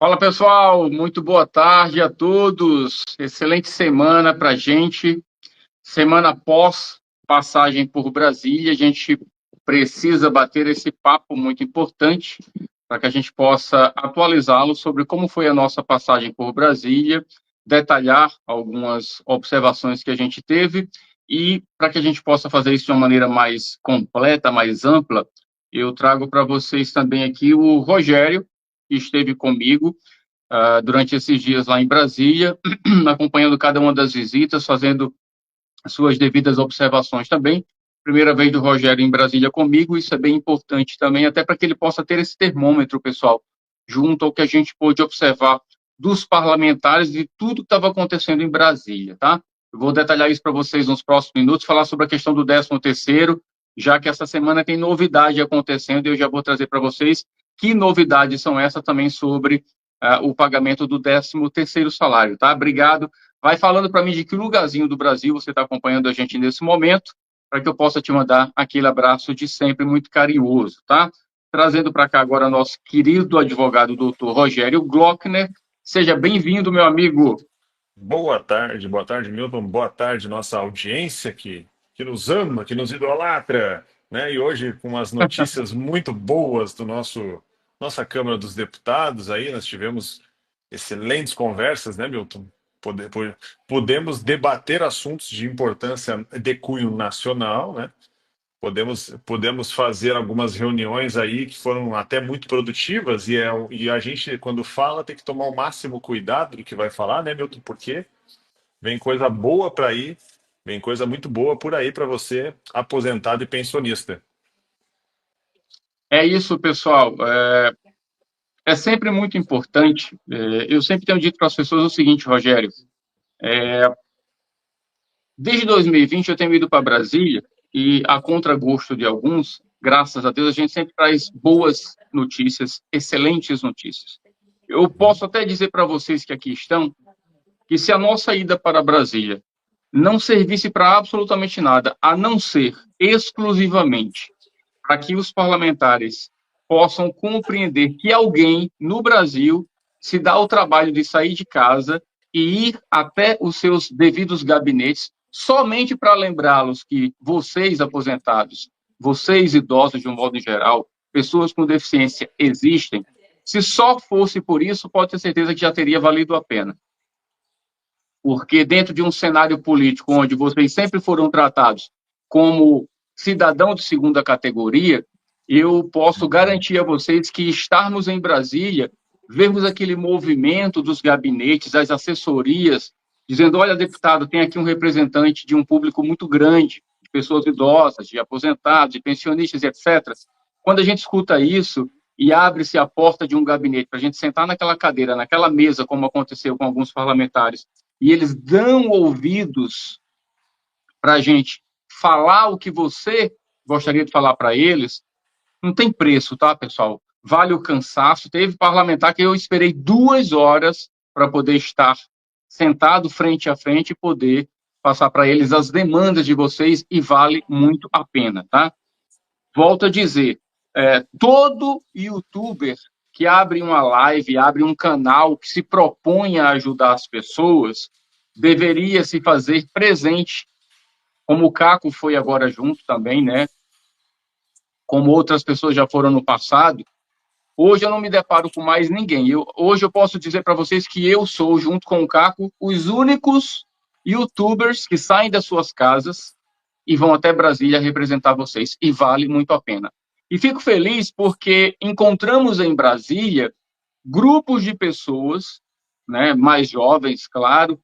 Fala pessoal, muito boa tarde a todos. Excelente semana para a gente. Semana após passagem por Brasília, a gente precisa bater esse papo muito importante para que a gente possa atualizá-lo sobre como foi a nossa passagem por Brasília, detalhar algumas observações que a gente teve e para que a gente possa fazer isso de uma maneira mais completa, mais ampla, eu trago para vocês também aqui o Rogério, que esteve comigo durante esses dias lá em Brasília, acompanhando cada uma das visitas, fazendo as suas devidas observações também. Primeira vez do Rogério em Brasília comigo, isso é bem importante também, até para que ele possa ter esse termômetro, pessoal, junto ao que a gente pôde observar dos parlamentares e tudo que estava acontecendo em Brasília, tá? Eu vou detalhar isso para vocês nos próximos minutos, falar sobre a questão do 13º, já que essa semana tem novidade acontecendo, e eu já vou trazer para vocês que novidades são essas também sobre o pagamento do 13º salário, tá? Obrigado. Vai falando para mim de que lugarzinho do Brasil você está acompanhando a gente nesse momento, para que eu possa te mandar aquele abraço de sempre muito carinhoso, tá? Trazendo para cá agora nosso querido advogado, doutor Rogério Glockner. Seja bem-vindo, meu amigo. Boa tarde, Milton. Boa tarde, nossa audiência que nos ama, que nos idolatra, né? E hoje, com umas notícias muito boas do nossa Câmara dos Deputados, aí nós tivemos excelentes conversas, né, Milton? Pode- po- Podemos debater assuntos de importância de cunho nacional, né? Podemos fazer algumas reuniões aí que foram até muito produtivas e a gente, quando fala, tem que tomar o máximo cuidado do que vai falar, né, Milton? Porque vem coisa boa para aí, vem coisa muito boa por aí para você, aposentado e pensionista. É isso, pessoal. É sempre muito importante. Eu sempre tenho dito para as pessoas o seguinte, Rogério. Desde 2020 eu tenho ido para Brasília e, a contragosto de alguns, graças a Deus, a gente sempre traz boas notícias, excelentes notícias. Eu posso até dizer para vocês que aqui estão que se a nossa ida para Brasília não servisse para absolutamente nada, a não ser exclusivamente para que os parlamentares possam compreender que alguém no Brasil se dá o trabalho de sair de casa e ir até os seus devidos gabinetes somente para lembrá-los que vocês aposentados, vocês idosos de um modo geral, pessoas com deficiência existem. Se só fosse por isso, pode ter certeza que já teria valido a pena. Porque dentro de um cenário político onde vocês sempre foram tratados como cidadão de segunda categoria, eu posso garantir a vocês que estarmos em Brasília, vermos aquele movimento dos gabinetes, das assessorias, dizendo, olha, deputado, tem aqui um representante de um público muito grande, de pessoas idosas, de aposentados, de pensionistas, etc. Quando a gente escuta isso e abre-se a porta de um gabinete para a gente sentar naquela cadeira, naquela mesa, como aconteceu com alguns parlamentares, e eles dão ouvidos para a gente falar o que você gostaria de falar para eles, não tem preço, tá, pessoal? Vale o cansaço. Teve parlamentar que eu esperei 2 horas para poder estar sentado frente a frente e poder passar para eles as demandas de vocês e vale muito a pena, tá? Volto a dizer, todo youtuber que abre uma live, abre um canal que se propõe a ajudar as pessoas, deveria se fazer presente, como o Caco foi agora junto também, né? Como outras pessoas já foram no passado. Hoje eu não me deparo com mais ninguém. Hoje eu posso dizer para vocês que eu sou, junto com o Caco, os únicos youtubers que saem das suas casas e vão até Brasília representar vocês. E vale muito a pena. E fico feliz porque encontramos em Brasília grupos de pessoas, né, mais jovens, claro,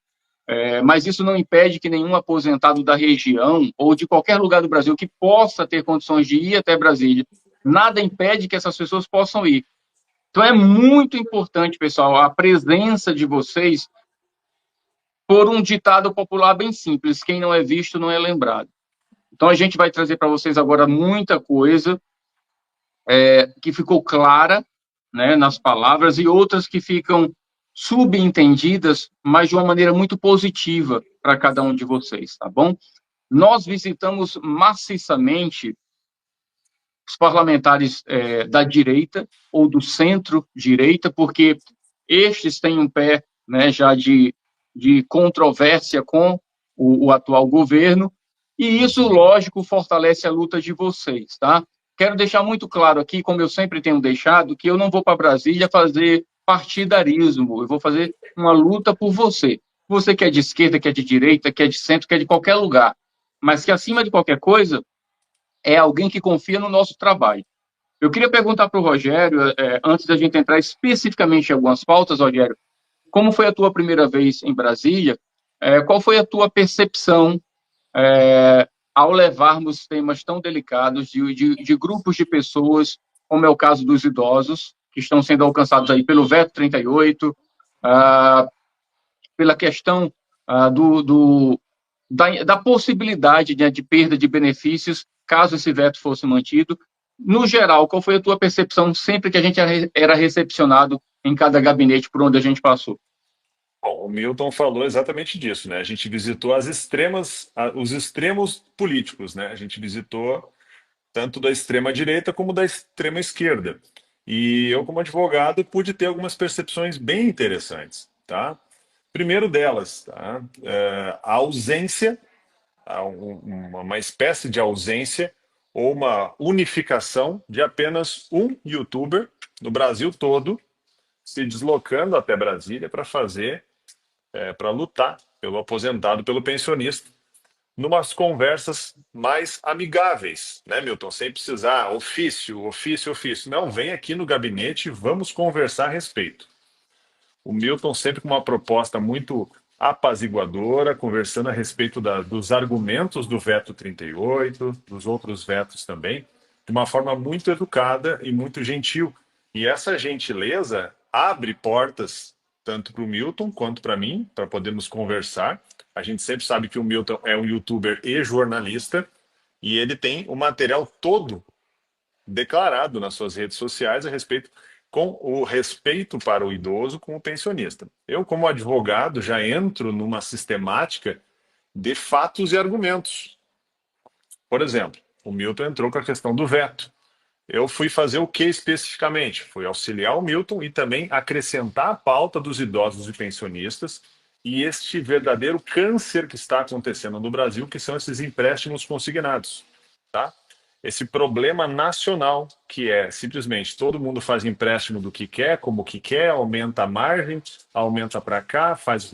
mas isso não impede que nenhum aposentado da região ou de qualquer lugar do Brasil que possa ter condições de ir até Brasília, nada impede que essas pessoas possam ir. Então é muito importante, pessoal, a presença de vocês por um ditado popular bem simples: quem não é visto não é lembrado. Então a gente vai trazer para vocês agora muita coisa que ficou clara, né, nas palavras e outras que ficam subentendidas, mas de uma maneira muito positiva para cada um de vocês, tá bom? Nós visitamos maciçamente os parlamentares da direita ou do centro-direita, porque estes têm um pé, né, já de controvérsia com o atual governo, e isso, lógico, fortalece a luta de vocês, tá? Quero deixar muito claro aqui, como eu sempre tenho deixado, que eu não vou para Brasília fazer partidarismo, eu vou fazer uma luta por você. Você que é de esquerda, que é de direita, que é de centro, que é de qualquer lugar, mas que, acima de qualquer coisa, é alguém que confia no nosso trabalho. Eu queria perguntar para o Rogério, antes da gente entrar especificamente em algumas pautas, Rogério, como foi a tua primeira vez em Brasília? Qual foi a tua percepção ao levarmos temas tão delicados de grupos de pessoas, como é o caso dos idosos, que estão sendo alcançados aí pelo veto 38, pela questão da possibilidade de perda de benefícios, caso esse veto fosse mantido. No geral, qual foi a tua percepção sempre que a gente era recepcionado em cada gabinete por onde a gente passou? Bom, o Milton falou exatamente disso, né? A gente visitou os extremos políticos, né? A gente visitou tanto da extrema direita como da extrema esquerda. E eu, como advogado, pude ter algumas percepções bem interessantes, tá? Primeiro delas, tá? A ausência, uma espécie de ausência ou uma unificação de apenas um youtuber no Brasil todo se deslocando até Brasília para para lutar pelo aposentado, pelo pensionista, numas conversas mais amigáveis, né, Milton? Sem precisar ofício, ofício, ofício. Não, vem aqui no gabinete e vamos conversar a respeito. O Milton sempre com uma proposta muito apaziguadora, conversando a respeito dos argumentos do veto 38, dos outros vetos também, de uma forma muito educada e muito gentil. E essa gentileza abre portas tanto para o Milton quanto para mim, para podermos conversar. A gente sempre sabe que o Milton é um youtuber e jornalista, e ele tem o material todo declarado nas suas redes sociais a respeito com o respeito para o idoso com o pensionista. Eu, como advogado, já entro numa sistemática de fatos e argumentos. Por exemplo, o Milton entrou com a questão do veto. Eu fui fazer o que especificamente? Fui auxiliar o Milton e também acrescentar a pauta dos idosos e pensionistas e este verdadeiro câncer que está acontecendo no Brasil, que são esses empréstimos consignados, tá? Esse problema nacional, que é simplesmente todo mundo faz empréstimo do que quer, como que quer, aumenta a margem, aumenta para cá, faz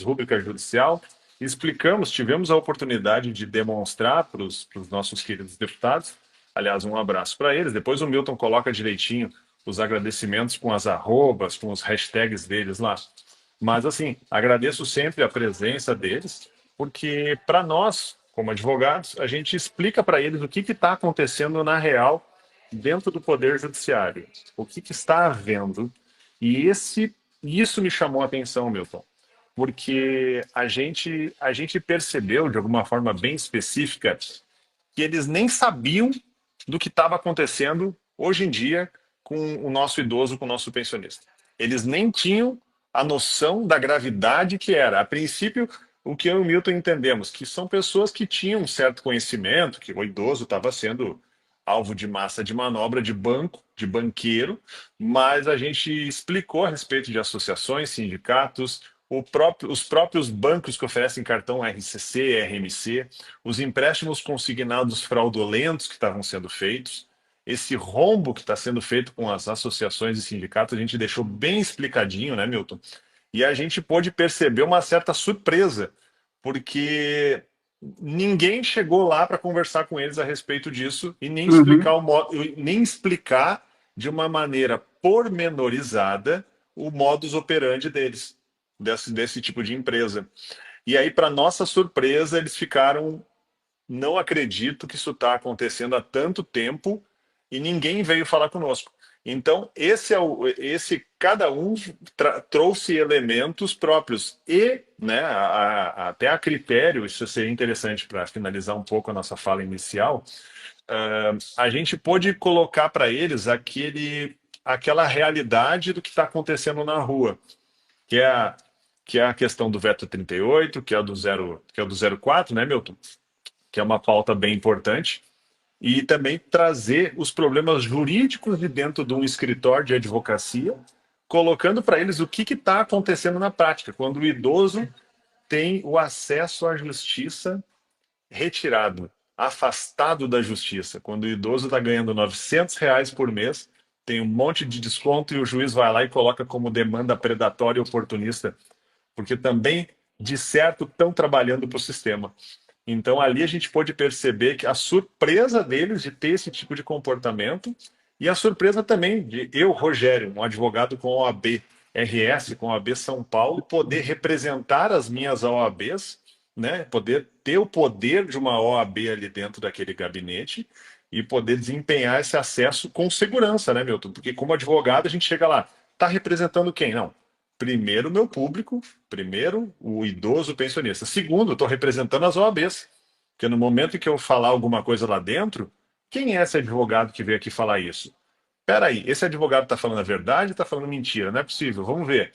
rúbrica judicial. Explicamos, tivemos a oportunidade de demonstrar para os nossos queridos deputados. Aliás, um abraço para eles. Depois o Milton coloca direitinho os agradecimentos com as arrobas, com os hashtags deles lá. Mas, assim, agradeço sempre a presença deles, porque para nós, como advogados, a gente explica para eles o que está acontecendo na real dentro do Poder Judiciário, o que está havendo. E isso me chamou a atenção, Milton, porque a gente percebeu, de alguma forma bem específica, que eles nem sabiam do que estava acontecendo hoje em dia com o nosso idoso, com o nosso pensionista. Eles nem tinham a noção da gravidade que era. A princípio, o que eu e o Milton entendemos, que são pessoas que tinham um certo conhecimento, que o idoso estava sendo alvo de massa de manobra de banco, de banqueiro, mas a gente explicou a respeito de associações, sindicatos, os próprios bancos que oferecem cartão RCC, RMC, os empréstimos consignados fraudulentos que estavam sendo feitos, esse rombo que está sendo feito com as associações e sindicatos, a gente deixou bem explicadinho, né, Milton? E a gente pôde perceber uma certa surpresa, porque ninguém chegou lá para conversar com eles a respeito disso e nem Uhum. explicar nem explicar de uma maneira pormenorizada o modus operandi deles, desse tipo de empresa. E aí, para nossa surpresa, eles ficaram, não acredito que isso está acontecendo há tanto tempo e ninguém veio falar conosco. Então, esse cada um trouxe elementos próprios e, né, até a critério, isso seria interessante para finalizar um pouco a nossa fala inicial, a gente pôde colocar para eles aquela realidade do que está acontecendo na rua, que é que é a questão do veto 38, que é o do 04, né, Milton? Que é uma pauta bem importante, e também trazer os problemas jurídicos de dentro de um escritório de advocacia colocando para eles o que está acontecendo na prática, quando o idoso tem o acesso à justiça retirado, afastado da justiça. Quando o idoso está ganhando R$ 900 por mês, tem um monte de desconto e o juiz vai lá e coloca como demanda predatória e oportunista, porque também, de certo, estão trabalhando para o sistema. Então, ali a gente pôde perceber que a surpresa deles de ter esse tipo de comportamento e a surpresa também de eu, Rogério, um advogado com OAB RS, com OAB São Paulo, poder representar as minhas OABs, né? Poder ter o poder de uma OAB ali dentro daquele gabinete e poder desempenhar esse acesso com segurança, né, Milton? Porque como advogado a gente chega lá, tá representando quem? Não. Primeiro, o meu público. Primeiro, o idoso pensionista. Segundo, estou representando as OABs. Porque no momento em que eu falar alguma coisa lá dentro, quem é esse advogado que veio aqui falar isso? Espera aí, esse advogado está falando a verdade ou está falando mentira? Não é possível, vamos ver.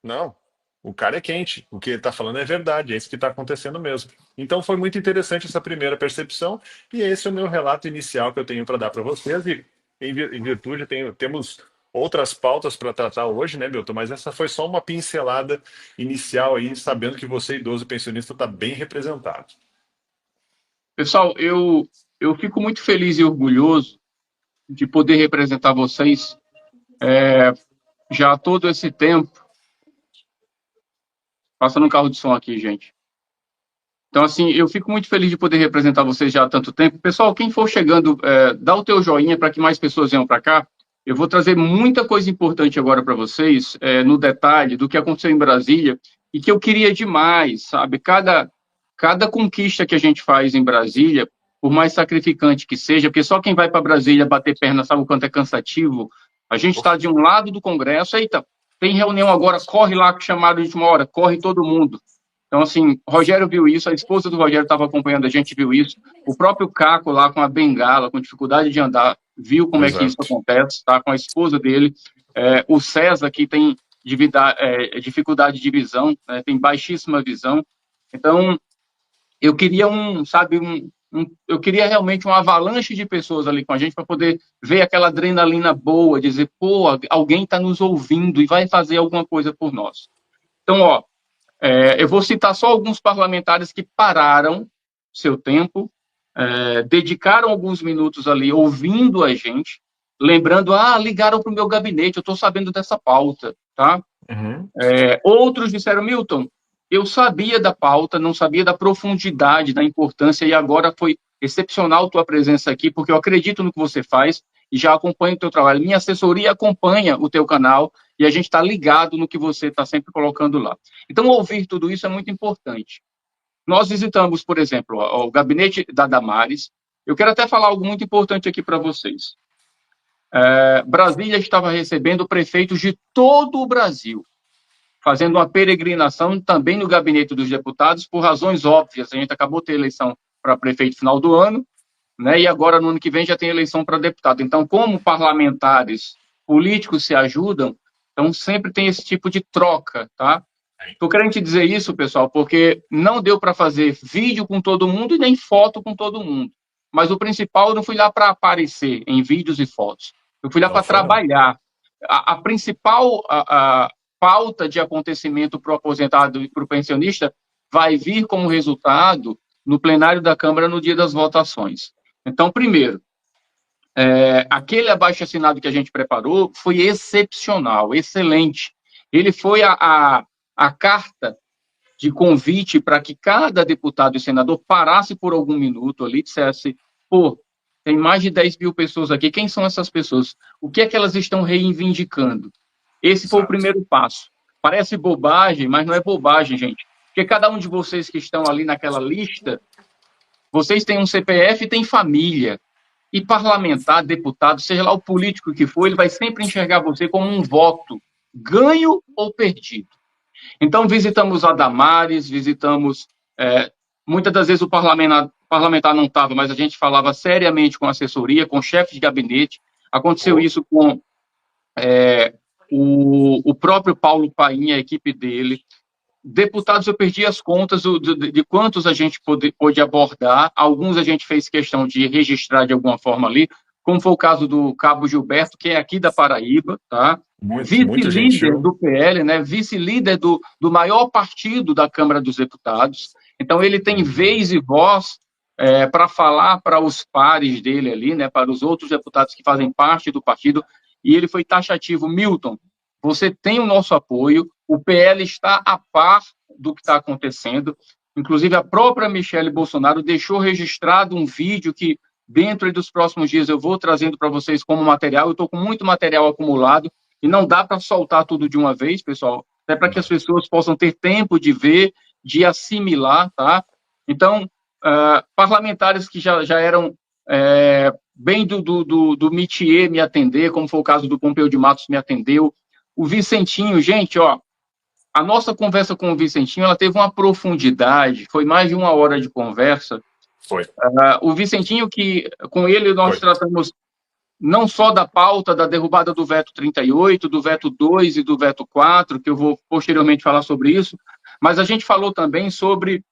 Não, o cara é quente. O que ele está falando é verdade, é isso que está acontecendo mesmo. Então foi muito interessante essa primeira percepção e esse é o meu relato inicial que eu tenho para dar para vocês. E em virtude, temos outras pautas para tratar hoje, né, Milton? Mas essa foi só uma pincelada inicial aí, sabendo que você, idoso pensionista, está bem representado. Pessoal, eu fico muito feliz e orgulhoso de poder representar vocês já há todo esse tempo. Passando um carro de som aqui, gente. Então, assim, eu fico muito feliz de poder representar vocês já há tanto tempo. Pessoal, quem for chegando, dá o teu joinha para que mais pessoas venham para cá. Eu vou trazer muita coisa importante agora para vocês, no detalhe do que aconteceu em Brasília e que eu queria demais, sabe? Cada conquista que a gente faz em Brasília, por mais sacrificante que seja, porque só quem vai para Brasília bater perna sabe o quanto é cansativo. A gente está de um lado do Congresso, eita, tem reunião agora, corre lá, chamado de última hora, corre todo mundo. Então, assim, Rogério viu isso, a esposa do Rogério estava acompanhando a gente, viu isso. O próprio Caco lá com a bengala, com dificuldade de andar, viu como é que isso Exato. acontece, tá? Com a esposa dele. O César, que tem dificuldade de visão, né? Tem baixíssima visão. Então, eu queria eu queria realmente uma avalanche de pessoas ali com a gente para poder ver aquela adrenalina boa, dizer, pô, alguém está nos ouvindo e vai fazer alguma coisa por nós. Então, ó, eu vou citar só alguns parlamentares que pararam seu tempo, dedicaram alguns minutos ali ouvindo a gente, lembrando, ligaram para o meu gabinete, eu estou sabendo dessa pauta, tá? Uhum. Outros disseram, Milton, eu sabia da pauta, não sabia da profundidade, da importância, e agora foi excepcional tua presença aqui, porque eu acredito no que você faz e já acompanho o teu trabalho. Minha assessoria acompanha o teu canal e a gente está ligado no que você está sempre colocando lá. Então, ouvir tudo isso é muito importante. Nós visitamos, por exemplo, o gabinete da Damares. Eu quero até falar algo muito importante aqui para vocês. Brasília estava recebendo prefeitos de todo o Brasil, fazendo uma peregrinação também no gabinete dos deputados, por razões óbvias. A gente acabou de ter eleição para prefeito no final do ano, né? E agora, no ano que vem, já tem eleição para deputado. Então, como parlamentares políticos se ajudam, então sempre tem esse tipo de troca, tá? Estou querendo te dizer isso, pessoal, porque não deu para fazer vídeo com todo mundo e nem foto com todo mundo. Mas o principal, eu não fui lá para aparecer em vídeos e fotos. Eu fui lá Não para foi, não. trabalhar. A principal pauta de acontecimento para o aposentado e para o pensionista vai vir como resultado no plenário da Câmara no dia das votações. Então, primeiro, aquele abaixo-assinado que a gente preparou foi excepcional, excelente. Ele foi a carta de convite para que cada deputado e senador parasse por algum minuto ali e dissesse, pô, tem mais de 10 mil pessoas aqui, quem são essas pessoas? O que é que elas estão reivindicando? Esse foi o Exato. primeiro passo. Parece bobagem, mas não é bobagem, gente. Porque cada um de vocês que estão ali naquela lista, vocês têm um CPF e têm família. E parlamentar, deputado, seja lá o político que for, ele vai sempre enxergar você como um voto, ganho ou perdido. Então, visitamos a Damares, visitamos... muitas das vezes o parlamentar não estava, mas a gente falava seriamente com a assessoria, com o chefe de gabinete. Aconteceu isso com o próprio Paulo Paim, a equipe dele. Deputados, eu perdi as contas de quantos a gente pôde abordar. Alguns a gente fez questão de registrar de alguma forma ali, como foi o caso do Cabo Gilberto, que é aqui da Paraíba, tá? Muito Vice-líder gentil. do PL, né? Vice-líder do maior partido da Câmara dos Deputados. Então, ele tem Uhum. vez e voz para falar para os pares dele ali, né? Para os outros deputados que fazem parte do partido. E ele foi taxativo. Milton, você tem o nosso apoio, o PL está a par do que está acontecendo. Inclusive, a própria Michele Bolsonaro deixou registrado um vídeo que, dentro dos próximos dias, eu vou trazendo para vocês como material. Eu estou com muito material acumulado e não dá para soltar tudo de uma vez, pessoal, até para que as pessoas possam ter tempo de ver, de assimilar, tá? Então, parlamentares que já eram bem do métier me atender, como foi o caso do Pompeu de Matos me atendeu, o Vicentinho, gente, ó, a nossa conversa com o Vicentinho, ela teve uma profundidade, foi mais de uma hora de conversa. Foi, O Vicentinho, que com ele nós foi. tratamos não só da pauta da derrubada do veto 38, do veto 2 e do veto 4, que eu vou posteriormente falar sobre isso, mas a gente falou também sobre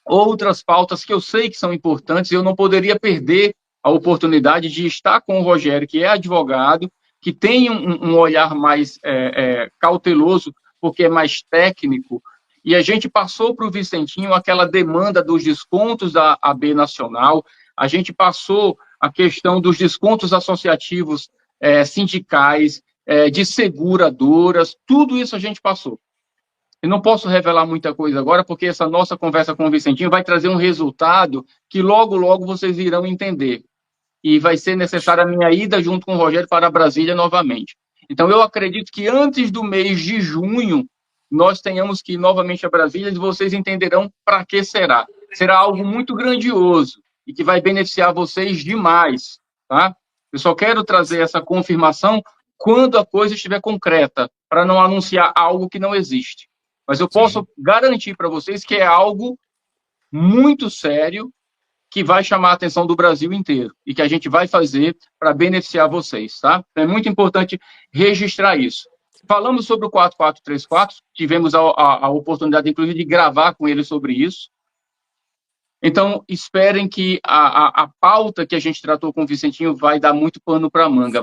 outras pautas que eu sei que são importantes e eu não poderia perder a oportunidade de estar com o Rogério, que é advogado, que tem um olhar mais cauteloso, porque é mais técnico, e a gente passou para o Vicentinho aquela demanda dos descontos da AB Nacional, a gente passou a questão dos descontos associativos sindicais, de seguradoras, tudo isso a gente passou. Eu não posso revelar muita coisa agora, porque essa nossa conversa com o Vicentinho vai trazer um resultado que logo, logo vocês irão entender. E vai ser necessária a minha ida junto com o Rogério para Brasília novamente. Então, eu acredito que antes do mês de junho, nós tenhamos que ir novamente a Brasília e vocês entenderão para que será. Será algo muito grandioso e que vai beneficiar vocês demais, tá? Eu só quero trazer essa confirmação quando a coisa estiver concreta, para não anunciar algo que não existe. Mas eu Sim. posso garantir para vocês que é algo muito sério que vai chamar a atenção do Brasil inteiro e que a gente vai fazer para beneficiar vocês, tá? É muito importante registrar isso. Falamos sobre o 4434, tivemos a oportunidade, inclusive, de gravar com ele sobre isso. Então, esperem que a pauta que a gente tratou com o Vicentinho vai dar muito pano para manga.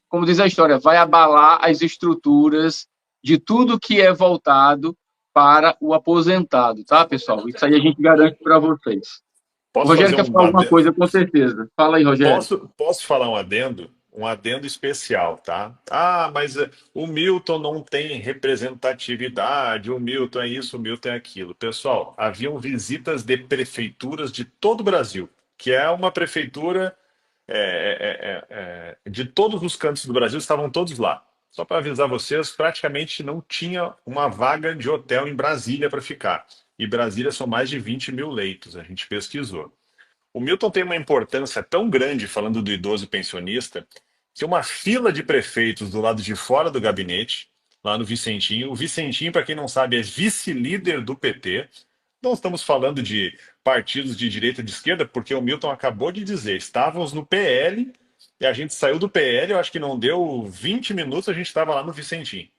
Como diz a história, vai abalar as estruturas de tudo que é voltado para o aposentado, tá, pessoal? Isso aí a gente garante para vocês. O Posso Rogério fazer quer falar um alguma adendo? coisa, com certeza. Fala aí, Rogério. Posso falar um adendo especial, tá? Ah, mas o Milton não tem representatividade, o Milton é isso, o Milton é aquilo. Pessoal, haviam visitas de prefeituras de todo o Brasil, que é uma prefeitura de todos os cantos do Brasil, estavam todos lá. Só para avisar vocês, praticamente não tinha uma vaga de hotel em Brasília para ficar. E Brasília são mais de 20 mil leitos, a gente pesquisou. O Milton tem uma importância tão grande, falando do idoso pensionista, que uma fila de prefeitos do lado de fora do gabinete, lá no Vicentinho. O Vicentinho, para quem não sabe, é vice-líder do PT. Não estamos falando de partidos de direita e de esquerda, porque o Milton acabou de dizer, estávamos no PL e a gente saiu do PL, eu acho que não deu 20 minutos, a gente estava lá no Vicentinho.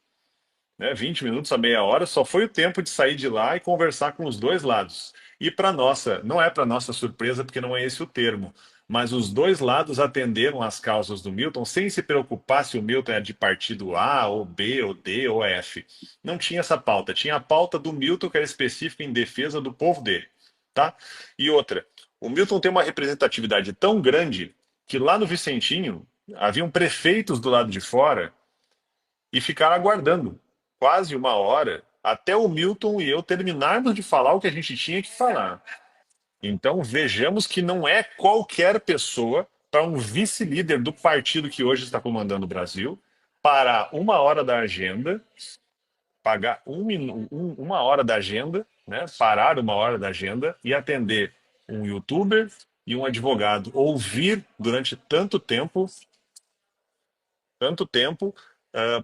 Né? 20 minutos a meia hora, só foi o tempo de sair de lá e conversar com os dois lados. E para nossa, não é para nossa surpresa, porque não é esse o termo, mas os dois lados atenderam às causas do Milton sem se preocupar se o Milton é de partido A, ou B, ou D, ou F. Não tinha essa pauta. Tinha a pauta do Milton, que era específica em defesa do povo dele. Tá? E outra, o Milton tem uma representatividade tão grande que lá no Vicentinho haviam prefeitos do lado de fora e ficaram aguardando quase uma hora até o Milton e eu terminarmos de falar o que a gente tinha que falar. Então vejamos que não é qualquer pessoa para um vice-líder do partido que hoje está comandando o Brasil parar uma hora da agenda, pagar uma hora da agenda, né, parar uma hora da agenda e atender um youtuber e um advogado, ouvir durante tanto tempo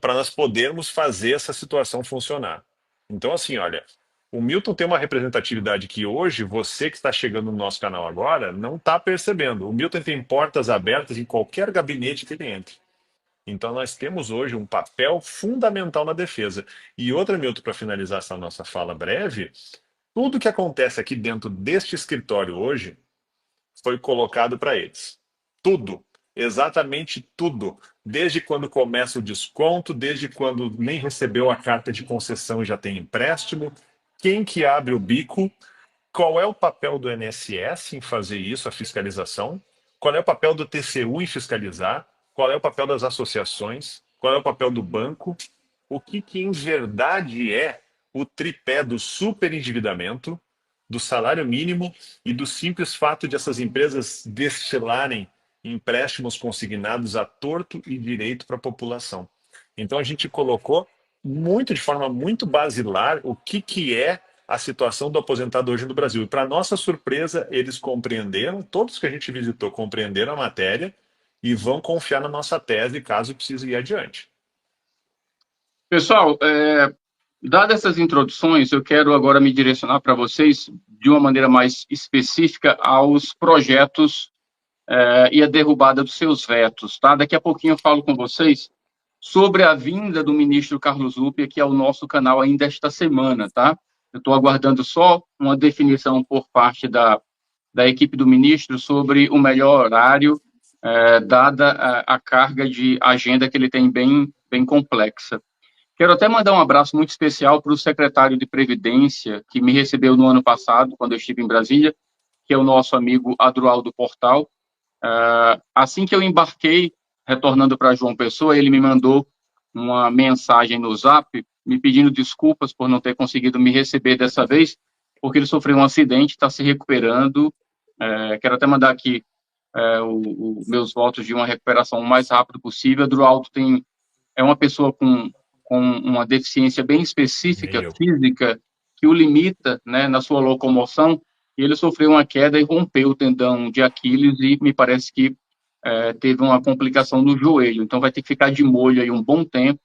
para nós podermos fazer essa situação funcionar. Então, assim, olha, o Milton tem uma representatividade que hoje, você que está chegando no nosso canal agora, não está percebendo. O Milton tem portas abertas em qualquer gabinete que ele entre. Então, nós temos hoje um papel fundamental na defesa. E outra, Milton, para finalizar essa nossa fala breve, tudo que acontece aqui dentro deste escritório hoje foi colocado para eles. Tudo. exatamente tudo, desde quando começa o desconto, desde quando nem recebeu a carta de concessão e já tem empréstimo, quem que abre o bico, qual é o papel do INSS em fazer isso, a fiscalização, qual é o papel do TCU em fiscalizar, qual é o papel das associações, qual é o papel do banco, o que que em verdade é o tripé do superendividamento, do salário mínimo e do simples fato de essas empresas destilarem empréstimos consignados a torto e direito para a população. Então a gente colocou muito de forma muito basilar o que é a situação do aposentado hoje no Brasil. E para nossa surpresa, eles compreenderam, todos que a gente visitou compreenderam a matéria e vão confiar na nossa tese caso precise ir adiante. Pessoal, dadas essas introduções, eu quero agora me direcionar para vocês de uma maneira mais específica aos projetos e a derrubada dos seus vetos, tá? Daqui a pouquinho eu falo com vocês sobre a vinda do ministro Carlos Lupe aqui ao nosso canal ainda esta semana, tá? Eu estou aguardando só uma definição por parte da equipe do ministro sobre o melhor horário, dada a carga de agenda que ele tem bem complexa. Quero até mandar um abraço muito especial para o secretário de Previdência, que me recebeu no ano passado, quando eu estive em Brasília, que é o nosso amigo Adroaldo Portal. Assim que eu embarquei, retornando para João Pessoa, ele me mandou uma mensagem no Zap, me pedindo desculpas por não ter conseguido me receber dessa vez, porque ele sofreu um acidente, está se recuperando. Quero até mandar aqui os meus votos de uma recuperação o mais rápido possível. Adroaldo é uma pessoa com uma deficiência bem específica, física, que o limita, né, na sua locomoção, e ele sofreu uma queda e rompeu o tendão de Aquiles e me parece que teve uma complicação no joelho, então vai ter que ficar de molho aí um bom tempo.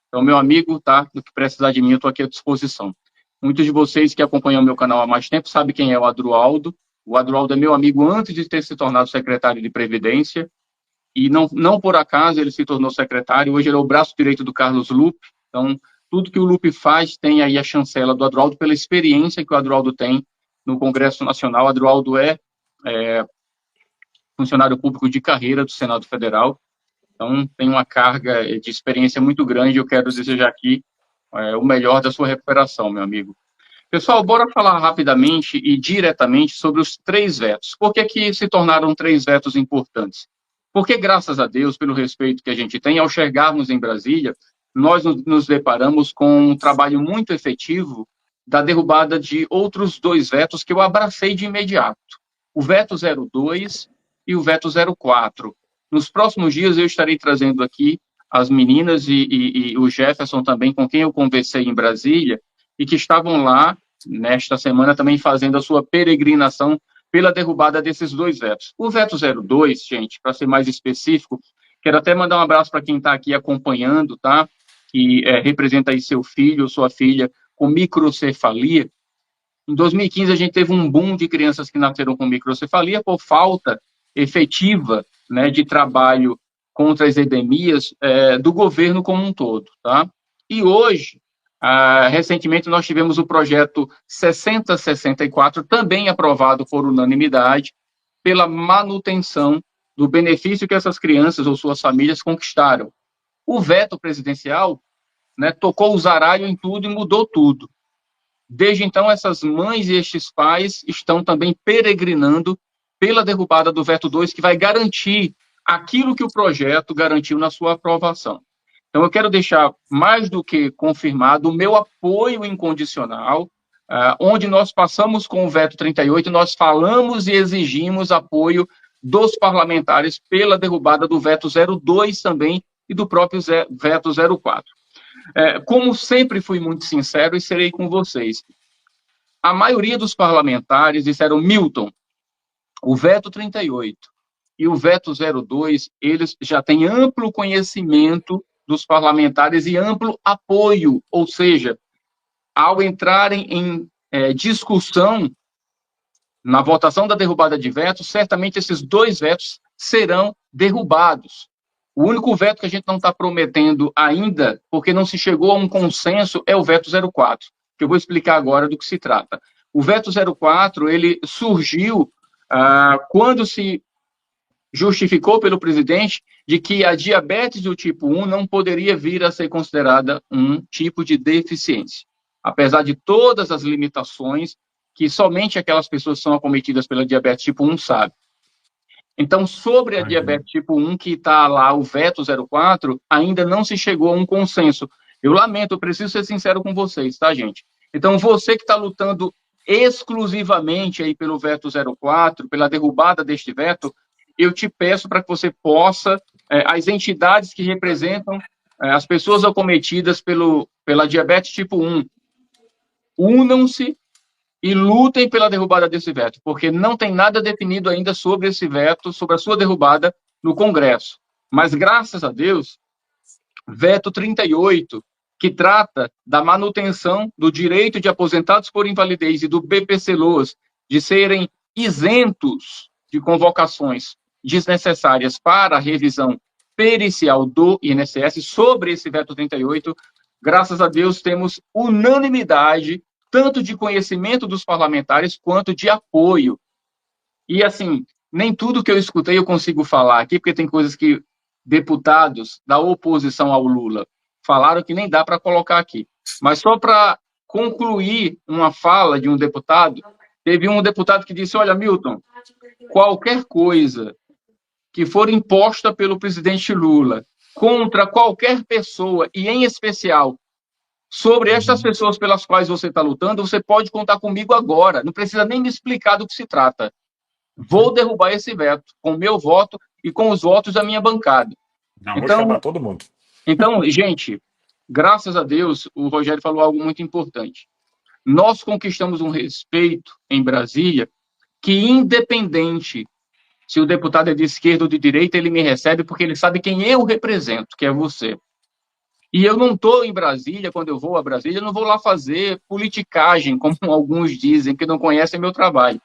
Então, meu amigo, tá, do que precisar de mim, eu estou aqui à disposição. Muitos de vocês que acompanham o meu canal há mais tempo sabem quem é o Adroaldo. O Adroaldo é meu amigo antes de ter se tornado secretário de Previdência, e não por acaso ele se tornou secretário, hoje ele é o braço direito do Carlos Lupe, então tudo que o Lupe faz tem aí a chancela do Adroaldo pela experiência que o Adroaldo tem no Congresso Nacional. O Adroaldo é funcionário público de carreira do Senado Federal, então tem uma carga de experiência muito grande. Eu quero desejar aqui o melhor da sua recuperação, meu amigo. Pessoal, bora falar rapidamente e diretamente sobre os 3 vetos. Por que se tornaram 3 vetos importantes? Porque, graças a Deus, pelo respeito que a gente tem, ao chegarmos em Brasília, nós nos deparamos com um trabalho muito efetivo da derrubada de outros 2 vetos que eu abracei de imediato. O veto 02 e o veto 04. Nos próximos dias eu estarei trazendo aqui as meninas e o Jefferson também, com quem eu conversei em Brasília, e que estavam lá, nesta semana, também fazendo a sua peregrinação pela derrubada desses 2 vetos. O veto 02, gente, para ser mais específico, quero até mandar um abraço para quem está aqui acompanhando, tá? Que representa aí seu filho ou sua filha com microcefalia. Em 2015, a gente teve um boom de crianças que nasceram com microcefalia por falta efetiva, né, de trabalho contra as endemias do governo como um todo, tá? E hoje, recentemente, nós tivemos o projeto 6064, também aprovado por unanimidade, pela manutenção do benefício que essas crianças ou suas famílias conquistaram. O veto presidencial, né, tocou o zaralho em tudo e mudou tudo. Desde então, essas mães e estes pais estão também peregrinando pela derrubada do veto 2, que vai garantir aquilo que o projeto garantiu na sua aprovação. Então, eu quero deixar mais do que confirmado o meu apoio incondicional, onde nós passamos com o veto 38, nós falamos e exigimos apoio dos parlamentares pela derrubada do veto 02 também e do próprio veto 04. Como sempre fui muito sincero e serei com vocês, a maioria dos parlamentares disseram: Milton, o veto 38 e o veto 02, eles já têm amplo conhecimento dos parlamentares e amplo apoio, ou seja, ao entrarem em discussão na votação da derrubada de vetos, certamente esses 2 vetos serão derrubados. O único veto que a gente não está prometendo ainda, porque não se chegou a um consenso, é o veto 04, que eu vou explicar agora do que se trata. O veto 04, ele surgiu quando se justificou pelo presidente de que a diabetes do tipo 1 não poderia vir a ser considerada um tipo de deficiência, apesar de todas as limitações que somente aquelas pessoas que são acometidas pela diabetes tipo 1 sabem. Então, sobre a Uhum. diabetes tipo 1, que está lá, o veto 04, ainda não se chegou a um consenso. Eu lamento, eu preciso ser sincero com vocês, tá, gente? Então, você que está lutando exclusivamente aí pelo veto 04, pela derrubada deste veto, eu te peço para que você possa, as entidades que representam as pessoas acometidas pela diabetes tipo 1, unam-se e lutem pela derrubada desse veto, porque não tem nada definido ainda sobre esse veto, sobre a sua derrubada no Congresso. Mas, graças a Deus, veto 38, que trata da manutenção do direito de aposentados por invalidez e do BPC-LOAS de serem isentos de convocações desnecessárias para a revisão pericial do INSS, sobre esse veto 38, graças a Deus temos unanimidade, tanto de conhecimento dos parlamentares quanto de apoio. E, assim, nem tudo que eu escutei eu consigo falar aqui, porque tem coisas que deputados da oposição ao Lula falaram que nem dá para colocar aqui. Mas só para concluir uma fala de um deputado, teve um deputado que disse: Olha, Milton, qualquer coisa que for imposta pelo presidente Lula contra qualquer pessoa, e em especial sobre estas Uhum. pessoas pelas quais você está lutando, você pode contar comigo agora. Não precisa nem me explicar do que se trata. Vou Uhum. derrubar esse veto com o meu voto e com os votos da minha bancada. Não, vou chamar Então, todo mundo. gente, graças a Deus, o Rogério falou algo muito importante. Nós conquistamos um respeito em Brasília que, independente se o deputado é de esquerda ou de direita, ele me recebe porque ele sabe quem eu represento, que é você. E eu não estou em Brasília, quando eu vou a Brasília, eu não vou lá fazer politicagem, como alguns dizem, que não conhecem meu trabalho.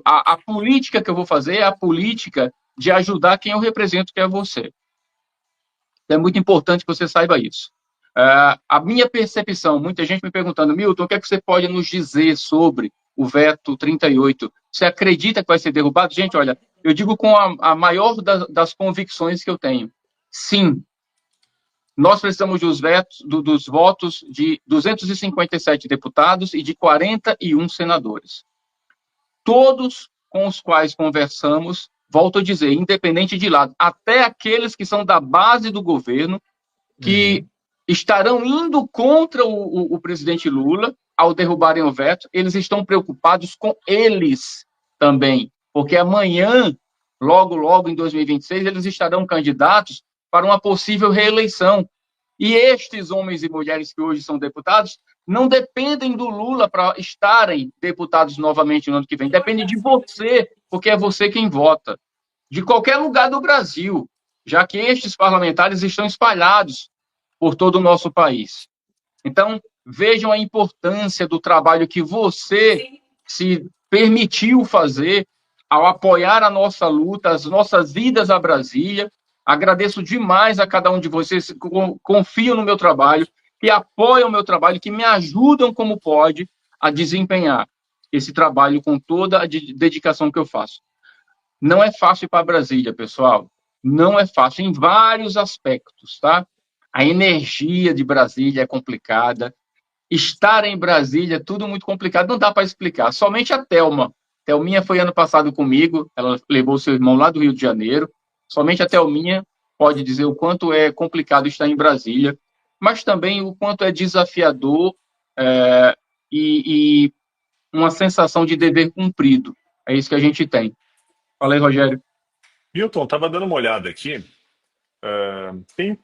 A política que eu vou fazer é a política de ajudar quem eu represento, que é você. É muito importante que você saiba isso. A minha percepção, muita gente me perguntando, Milton, o que é que você pode nos dizer sobre o veto 38? Você acredita que vai ser derrubado? Gente, olha, eu digo com a maior das convicções que eu tenho. Sim, nós precisamos dos votos de 257 deputados e de 41 senadores. Todos com os quais conversamos, volto a dizer, independente de lado, até aqueles que são da base do governo, que Uhum. estarão indo contra o presidente Lula ao derrubarem o veto, eles estão preocupados com eles também, porque amanhã, logo, logo em 2026, eles estarão candidatos para uma possível reeleição. E estes homens e mulheres que hoje são deputados não dependem do Lula para estarem deputados novamente no ano que vem. Depende de você, porque é você quem vota. De qualquer lugar do Brasil, já que estes parlamentares estão espalhados por todo o nosso país. Então, vejam a importância do trabalho que você se permitiu fazer ao apoiar a nossa luta, as nossas idas a Brasília. Agradeço demais a cada um de vocês que confiam no meu trabalho, que apoiam o meu trabalho, que me ajudam como pode a desempenhar esse trabalho com toda a dedicação que eu faço. Não é fácil ir para Brasília, pessoal. Não é fácil em vários aspectos, tá? A energia de Brasília é complicada. Estar em Brasília é tudo muito complicado, não dá para explicar. Somente a Thelma. Thelminha foi ano passado comigo, ela levou seu irmão lá do Rio de Janeiro. Somente a Thelminha pode dizer o quanto é complicado estar em Brasília, mas também o quanto é desafiador é, e uma sensação de dever cumprido. É isso que a gente tem. Fala aí, Rogério. Milton, estava dando uma olhada aqui.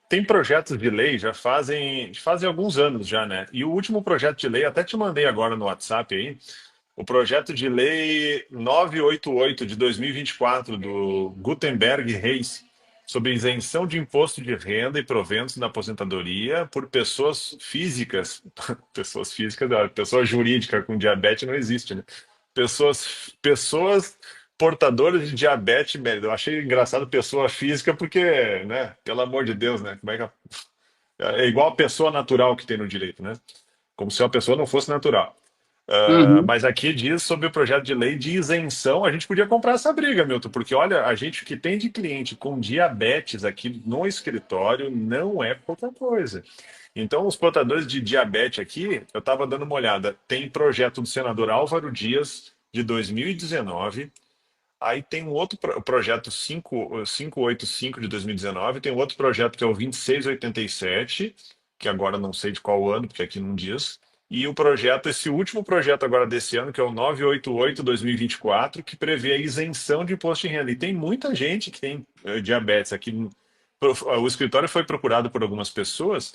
Tem projetos de lei fazem alguns anos já, né? E o último projeto de lei, até te mandei agora no WhatsApp aí, o projeto de lei 988 de 2024 do Gutenberg Reis, sobre isenção de imposto de renda e proventos na aposentadoria por pessoas físicas, pessoas físicas, não, pessoa jurídica com diabetes não existe, né? Pessoas portadoras de diabetes, eu achei engraçado pessoa física porque, né, pelo amor de Deus, né? Como é que é igual a pessoa natural que tem no direito, né? Como se uma pessoa não fosse natural. Uhum. Mas aqui diz sobre o projeto de lei de isenção. A gente podia comprar essa briga, Milton, porque olha, a gente que tem de cliente com diabetes aqui no escritório não é pouca coisa. Então, os portadores de diabetes aqui, eu estava dando uma olhada, tem projeto do senador Álvaro Dias, de 2019. Aí tem um outro projeto 585 de 2019, tem um outro projeto que é o 2687, que agora não sei de qual ano, porque aqui não diz. E o projeto, esse último projeto agora desse ano, que é o 988 2024, que prevê a isenção de imposto de renda. E tem muita gente que tem diabetes aqui. O escritório foi procurado por algumas pessoas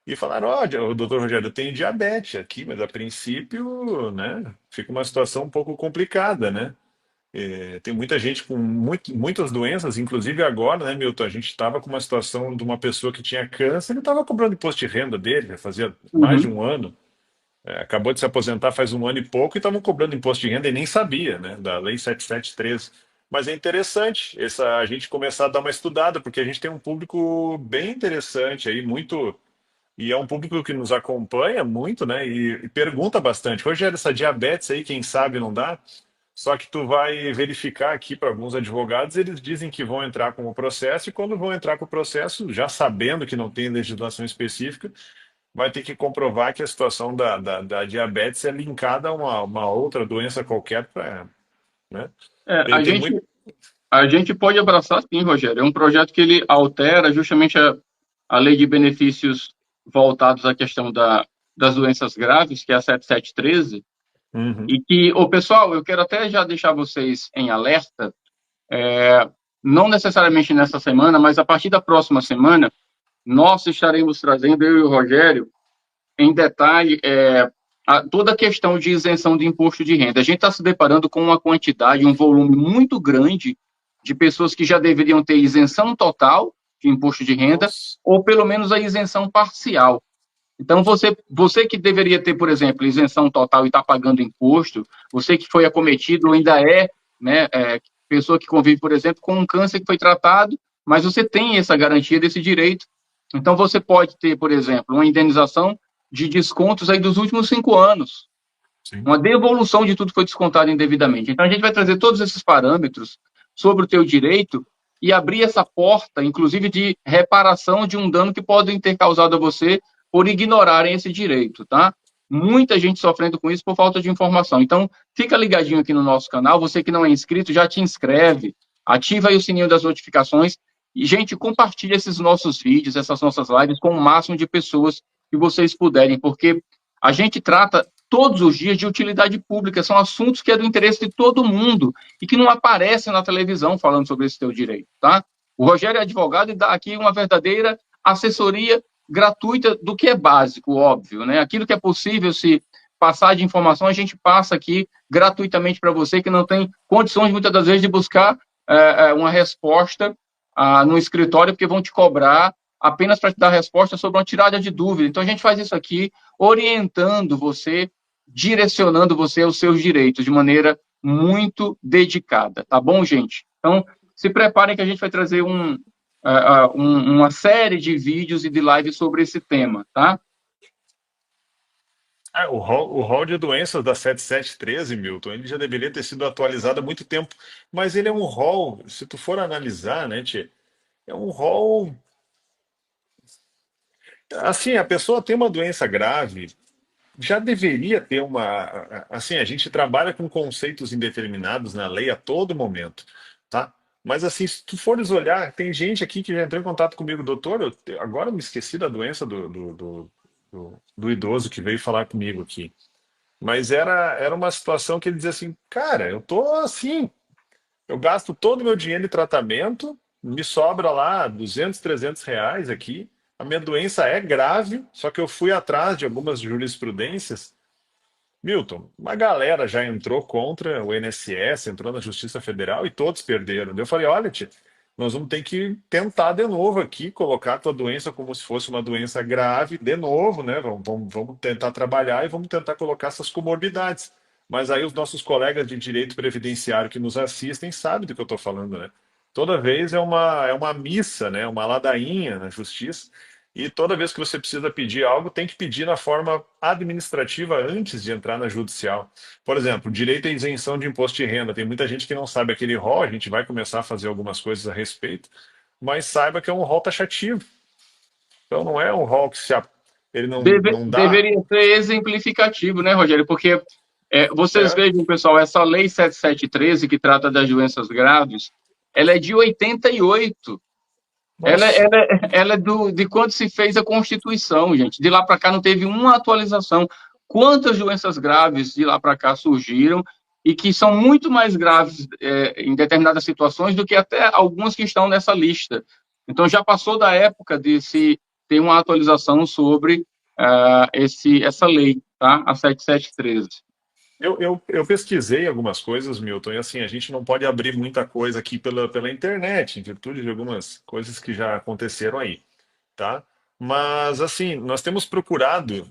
e falaram: ó, o doutor Rogério, eu tenho diabetes aqui, mas a princípio, né, fica uma situação um pouco complicada, né? Tem muita gente com muitas doenças, inclusive agora, né, Milton? A gente estava com uma situação de uma pessoa que tinha câncer, ele estava cobrando imposto de renda dele, já fazia mais de Uhum. um ano. Acabou de se aposentar faz um ano e pouco e estavam cobrando imposto de renda e nem sabia, né, da Lei 7713. Mas é interessante a gente começar a dar uma estudada, porque a gente tem um público bem interessante aí, muito. E é um público que nos acompanha muito, né? E pergunta bastante. Rogério, essa diabetes aí, quem sabe não dá? Só que tu vai verificar aqui para alguns advogados, eles dizem que vão entrar com o processo, e quando vão entrar com o processo, já sabendo que não tem legislação específica, vai ter que comprovar que a situação da diabetes é linkada a uma outra doença qualquer, né? É, Tem, tem muito. a gente pode abraçar sim, Rogério. É um projeto que ele altera justamente a lei de benefícios voltados à questão das doenças graves, que é a 7713, Uhum. e que, o pessoal, eu quero até já deixar vocês em alerta, não necessariamente nessa semana, mas a partir da próxima semana, nós estaremos trazendo, eu e o Rogério, em detalhe, toda a questão de isenção de imposto de renda. A gente está se deparando com uma quantidade, um volume muito grande de pessoas que já deveriam ter isenção total de imposto de renda, Nossa. ou pelo menos a isenção parcial. Então, você que deveria ter, por exemplo, isenção total e está pagando imposto, você que foi acometido ou ainda né, pessoa que convive, por exemplo, com um câncer que foi tratado, mas você tem essa garantia desse direito. Então, você pode ter, por exemplo, uma indenização de descontos aí dos últimos 5 anos, Sim. uma devolução de tudo que foi descontado indevidamente. Então, a gente vai trazer todos esses parâmetros sobre o teu direito e abrir essa porta, inclusive, de reparação de um dano que podem ter causado a você por ignorarem esse direito, tá? Muita gente sofrendo com isso por falta de informação. Então, fica ligadinho aqui no nosso canal. Você que não é inscrito, já te inscreve, ativa aí o sininho das notificações e, gente, compartilha esses nossos vídeos, essas nossas lives com o máximo de pessoas que vocês puderem, porque a gente trata todos os dias de utilidade pública, são assuntos que é do interesse de todo mundo e que não aparecem na televisão falando sobre esse teu direito, tá? O Rogério é advogado e dá aqui uma verdadeira assessoria gratuita do que é básico, óbvio, né? Aquilo que é possível se passar de informação, a gente passa aqui gratuitamente para você que não tem condições, muitas das vezes, de buscar uma resposta no escritório, porque vão te cobrar apenas para te dar resposta sobre uma tirada de dúvida. Então, a gente faz isso aqui orientando você, direcionando você aos seus direitos de maneira muito dedicada, tá bom, gente? Então, se preparem que a gente vai trazer uma série de vídeos e de lives sobre esse tema, tá? O rol de doenças da 7713, Milton, ele já deveria ter sido atualizado há muito tempo, mas ele é um rol, se tu for analisar, né, Tchê, é um rol. Assim, a pessoa tem uma doença grave, já deveria ter uma. Assim, a gente trabalha com conceitos indeterminados na lei a todo momento, tá? Mas assim, se tu fores olhar, tem gente aqui que já entrou em contato comigo, doutor, agora eu me esqueci da doença do idoso que veio falar comigo aqui. Mas era uma situação que ele dizia assim, cara, eu tô assim, eu gasto todo o meu dinheiro em tratamento, me sobra lá 200, 300 reais aqui. A minha doença é grave, só que eu fui atrás de algumas jurisprudências. Milton, uma galera já entrou contra o INSS, entrou na Justiça Federal e todos perderam. Daí eu falei, olha, tia, nós vamos ter que tentar de novo aqui, colocar a tua doença como se fosse uma doença grave, de novo, né? Vamos tentar trabalhar e vamos tentar colocar essas comorbidades. Mas aí os nossos colegas de direito previdenciário que nos assistem sabem do que eu estou falando, né? Toda vez é uma missa, né? Uma ladainha na justiça. e toda vez que você precisa pedir algo, tem que pedir na forma administrativa antes de entrar na judicial. Por exemplo, direito à isenção de imposto de renda. Tem muita gente que não sabe aquele rol, a gente vai começar a fazer algumas coisas a respeito, mas saiba que é um rol taxativo. Então não é um rol que ele não dá. Deveria ser exemplificativo, né, Rogério? Porque vocês É, vejam, pessoal, essa lei 7713, que trata das doenças graves, ela é de 88. nossa. Ela é de quando se fez a Constituição, gente. De lá para cá não teve uma atualização. Quantas doenças graves de lá para cá surgiram e que são muito mais graves em determinadas situações do que até algumas que estão nessa lista. Então já passou da época de se ter uma atualização sobre essa lei, tá? A 7713. Eu pesquisei algumas coisas, Milton, e assim, a gente não pode abrir muita coisa aqui pela internet, em virtude de algumas coisas que já aconteceram aí, tá? Mas assim, nós temos procurado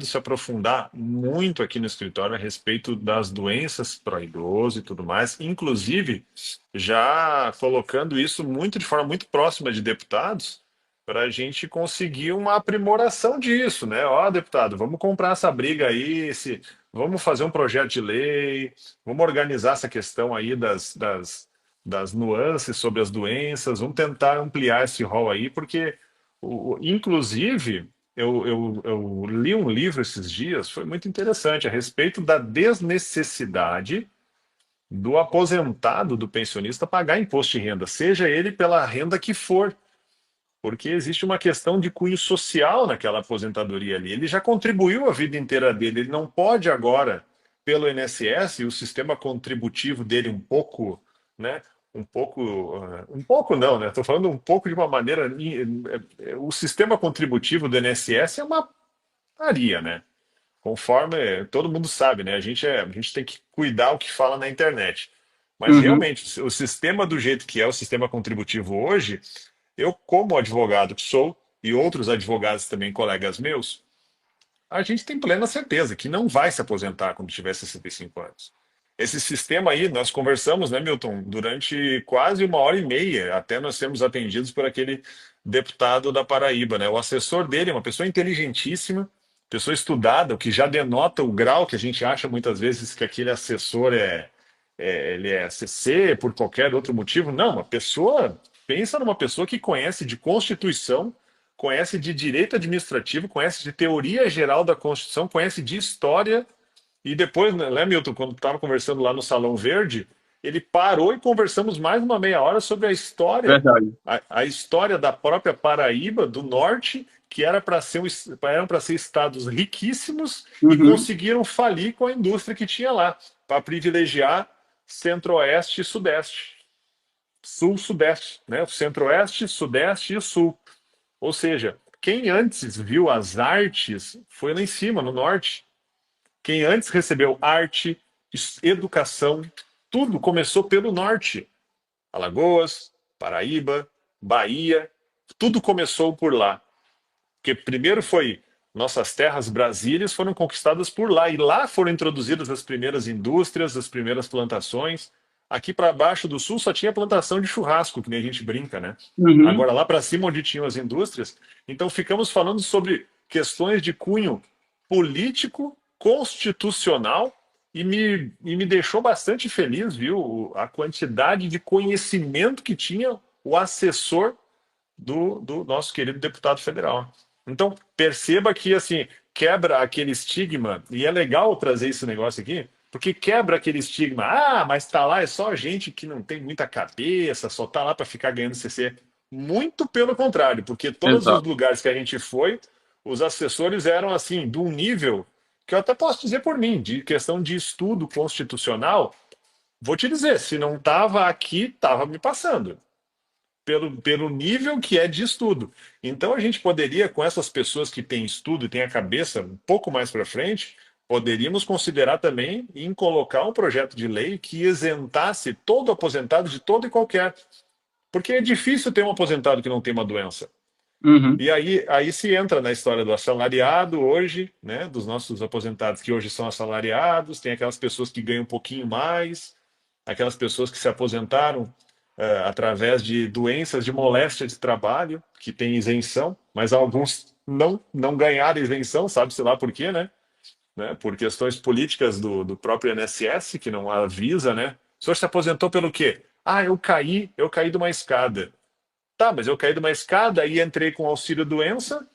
se aprofundar muito aqui no escritório a respeito das doenças para idoso e tudo mais, inclusive já colocando isso muito de forma muito próxima de deputados, para a gente conseguir uma aprimoração disso, né? Ó, deputado, vamos comprar essa briga aí, vamos fazer um projeto de lei, vamos organizar essa questão aí das nuances sobre as doenças, vamos tentar ampliar esse rol aí, porque inclusive, eu li um livro esses dias, foi muito interessante, a respeito da desnecessidade do aposentado, do pensionista, pagar imposto de renda, seja ele pela renda que for, porque existe uma questão de cunho social naquela aposentadoria ali. Ele já contribuiu a vida inteira dele, ele não pode agora, pelo INSS, e o sistema contributivo dele um né? Um pouco não, né? Estou falando um pouco de uma maneira. O sistema contributivo do INSS é uma paria, né? Conforme todo mundo sabe, né? A gente tem que cuidar o que fala na internet. Mas Uhum, realmente, o sistema do jeito que é o sistema contributivo hoje, eu, como advogado que sou, e outros advogados também, colegas meus, a gente tem plena certeza que não vai se aposentar quando tiver 65 anos. Esse sistema aí, nós conversamos, né, Milton, durante quase uma hora e meia, até nós sermos atendidos por aquele deputado da Paraíba, né? O assessor dele é uma pessoa inteligentíssima, pessoa estudada, o que já denota o grau que a gente acha muitas vezes que aquele assessor ele é CC por qualquer outro motivo. Não, uma pessoa, pensa numa pessoa que conhece de Constituição, conhece de direito administrativo, conhece de teoria geral da Constituição, conhece de história. E depois, né, Milton, quando estava conversando lá no Salão Verde, ele parou e conversamos mais uma meia hora sobre a história, verdade. a história da própria Paraíba, do norte, que eram para ser estados riquíssimos e Uhum, conseguiram falir com a indústria que tinha lá, para privilegiar centro-oeste e sudeste. Sul-sudeste, né? O centro-oeste, sudeste e sul. Ou seja, quem antes viu as artes foi lá em cima, no norte. Quem antes recebeu arte, educação, tudo começou pelo norte. Alagoas, Paraíba, Bahia, tudo começou por lá. Porque primeiro foi nossas terras brasílias foram conquistadas por lá e lá foram introduzidas as primeiras indústrias, as primeiras plantações. Aqui para baixo do sul só tinha plantação de churrasco, que nem a gente brinca, né? uhum, Agora lá para cima onde tinham as indústrias, então ficamos falando sobre questões de cunho político, constitucional e me deixou bastante feliz, viu? A quantidade de conhecimento que tinha o assessor do nosso querido deputado federal. Então, perceba que, assim, quebra aquele estigma, e é legal trazer esse negócio aqui, porque quebra aquele estigma. Ah, mas tá lá, é só gente que não tem muita cabeça, só tá lá para ficar ganhando CC. Muito pelo contrário, porque todos os exato. lugares que a gente foi, os assessores eram, assim, de um nível que eu até posso dizer por mim, de questão de estudo constitucional. Vou te dizer, se não estava aqui, estava me passando pelo nível que é de estudo. Então a gente poderia, com essas pessoas que têm estudo e têm a cabeça um pouco mais para frente, poderíamos considerar também em colocar um projeto de lei que isentasse todo aposentado de todo e qualquer. Porque é difícil ter um aposentado que não tem uma doença. Uhum, E aí se entra na história do assalariado hoje, né, dos nossos aposentados que hoje são assalariados, tem aquelas pessoas que ganham um pouquinho mais, aquelas pessoas que se aposentaram através de doenças de moléstia de trabalho, que tem isenção, mas alguns não ganharam isenção, sabe-se lá por quê, né? Por questões políticas do próprio INSS, que não avisa, né? O senhor se aposentou pelo quê? Ah, eu caí de uma escada. Tá, mas eu caí de uma escada e entrei com auxílio-doença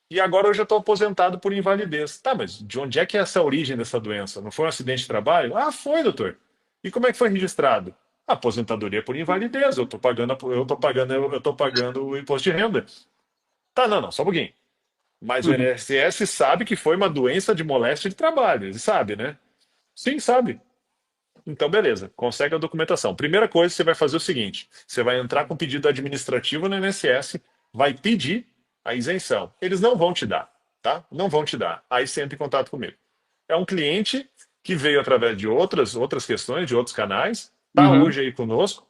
e agora eu já estou aposentado por invalidez. Tá, mas de onde é que é essa origem dessa doença? Não foi um acidente de trabalho? Ah, foi, doutor. E como é que foi registrado? Aposentadoria por invalidez. Eu tô pagando o imposto de renda. Tá, não, só um pouquinho. Mas o Uhum. INSS sabe que foi uma doença de moléstia de trabalho. Ele sabe, né? Sim, sabe. Então, beleza. Consegue a documentação. Primeira coisa, você vai fazer o seguinte: você vai entrar com pedido administrativo no INSS, vai pedir a isenção. Eles não vão te dar, tá? Não vão te dar. Aí você entra em contato comigo. É um cliente que veio através de outras questões, de outros canais, tá Uhum. hoje aí conosco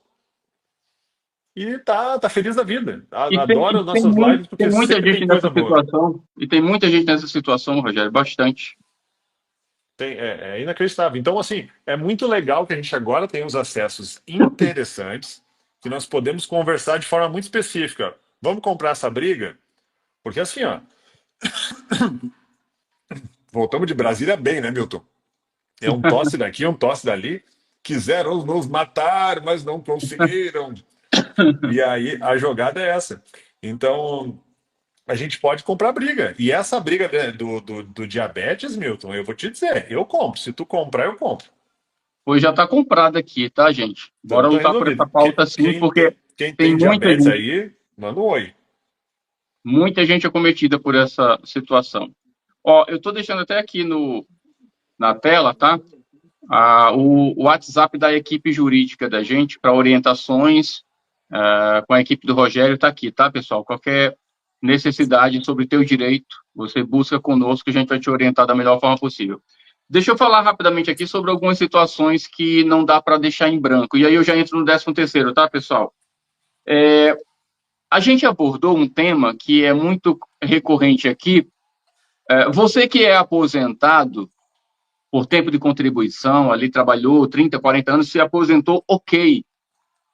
e tá feliz da vida. E Adora as tem, nossas lives porque tem muita sempre tem gente nessa coisa boa. situação, e tem muita gente nessa situação, Rogério, bastante. É inacreditável. Então, assim, é muito legal que a gente agora tem os acessos interessantes, que nós podemos conversar de forma muito específica. Vamos comprar essa briga? Porque assim, ó, voltamos de Brasília bem, né, Milton? É um tosse daqui, é um tosse dali. Quiseram nos matar, mas não conseguiram. E aí a jogada é essa. Então, a gente pode comprar briga. E essa briga, né, do diabetes, Milton, eu vou te dizer, eu compro. Se tu comprar, eu compro. Pois já está comprado aqui, tá, gente? Então Bora tá lutar por essa resolvido. pauta sim, porque Quem tem tem diabetes aí, manda um oi. muita gente acometida por essa situação. Ó, eu estou deixando até aqui na tela, tá? O WhatsApp da equipe jurídica da gente para orientações com a equipe do Rogério está aqui, tá, pessoal? Qualquer necessidade sobre teu direito, você busca conosco, a gente vai te orientar da melhor forma possível. Deixa eu falar rapidamente aqui sobre algumas situações que não dá para deixar em branco. E aí eu já entro no 13º, tá, pessoal? A gente abordou um tema que é muito recorrente aqui. Você que é aposentado por tempo de contribuição, ali trabalhou 30, 40 anos, se aposentou, ok.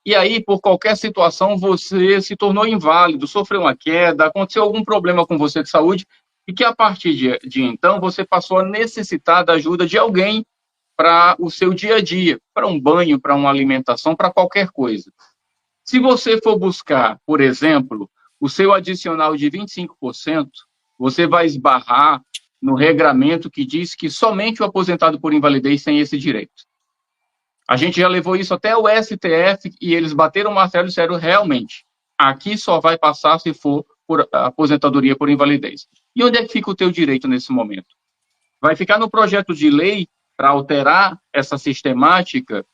E aí, por qualquer situação, você se tornou inválido, sofreu uma queda, aconteceu algum problema com você de saúde, e que a partir de então você passou a necessitar da ajuda de alguém para o seu dia a dia, para um banho, para uma alimentação, para qualquer coisa. Se você for buscar, por exemplo, o seu adicional de 25%, você vai esbarrar no regramento que diz que somente o aposentado por invalidez tem esse direito. A gente já levou isso até o STF e eles bateram o martelo e disseram realmente, aqui só vai passar se for por aposentadoria por invalidez. E onde é que fica o teu direito nesse momento? Vai ficar no projeto de lei para alterar essa sistemática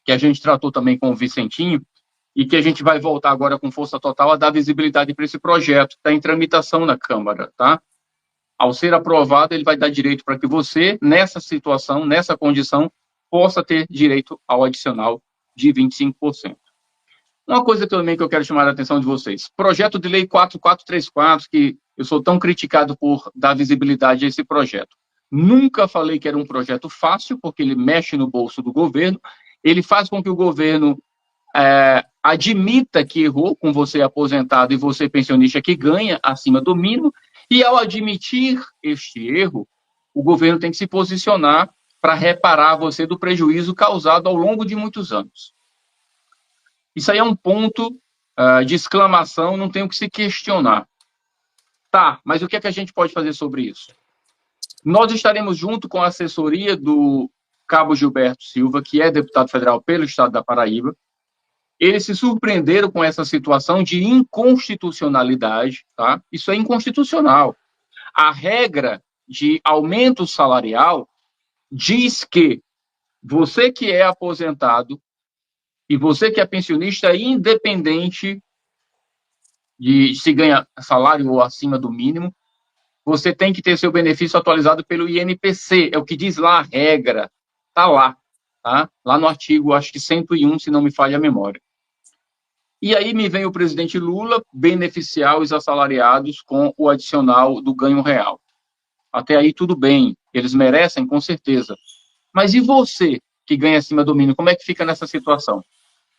que a gente tratou também com o Vicentinho e que a gente vai voltar agora com força total a dar visibilidade para esse projeto, está em tramitação na Câmara, tá? Ao ser aprovado, ele vai dar direito para que você, nessa situação, nessa condição, possa ter direito ao adicional de 25%. Uma coisa também que eu quero chamar a atenção de vocês, projeto de lei 4434, que eu sou tão criticado por dar visibilidade a esse projeto. Nunca falei que era um projeto fácil, porque ele mexe no bolso do governo, ele faz com que o governo admita que errou com você aposentado e você pensionista que ganha acima do mínimo, e ao admitir este erro, o governo tem que se posicionar para reparar você do prejuízo causado ao longo de muitos anos. Isso aí é um ponto de exclamação, não tem o que se questionar. Tá, mas o que é que a gente pode fazer sobre isso? Nós estaremos junto com a assessoria do Cabo Gilberto Silva, que é deputado federal pelo estado da Paraíba. Eles se surpreenderam com essa situação de inconstitucionalidade, tá? Isso é inconstitucional. A regra de aumento salarial diz que você que é aposentado e você que é pensionista, independente de se ganha salário ou acima do mínimo, você tem que ter seu benefício atualizado pelo INPC, é o que diz lá a regra, tá lá, tá? Lá no artigo, acho que 101, se não me falha a memória. E aí me vem o presidente Lula beneficiar os assalariados com o adicional do ganho real. Até aí tudo bem, eles merecem, com certeza. Mas e você, que ganha acima do mínimo, como é que fica nessa situação?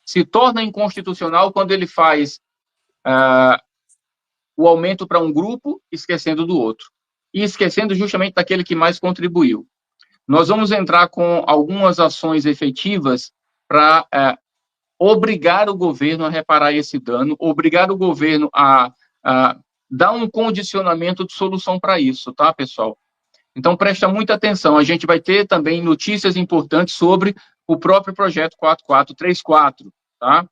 Se torna inconstitucional quando ele faz o aumento para um grupo, esquecendo do outro. E esquecendo justamente daquele que mais contribuiu. Nós vamos entrar com algumas ações efetivas para obrigar o governo a reparar esse dano, obrigar o governo a dar um condicionamento de solução para isso, tá, pessoal? Então, presta muita atenção. A gente vai ter também notícias importantes sobre o próprio projeto 4434, tá?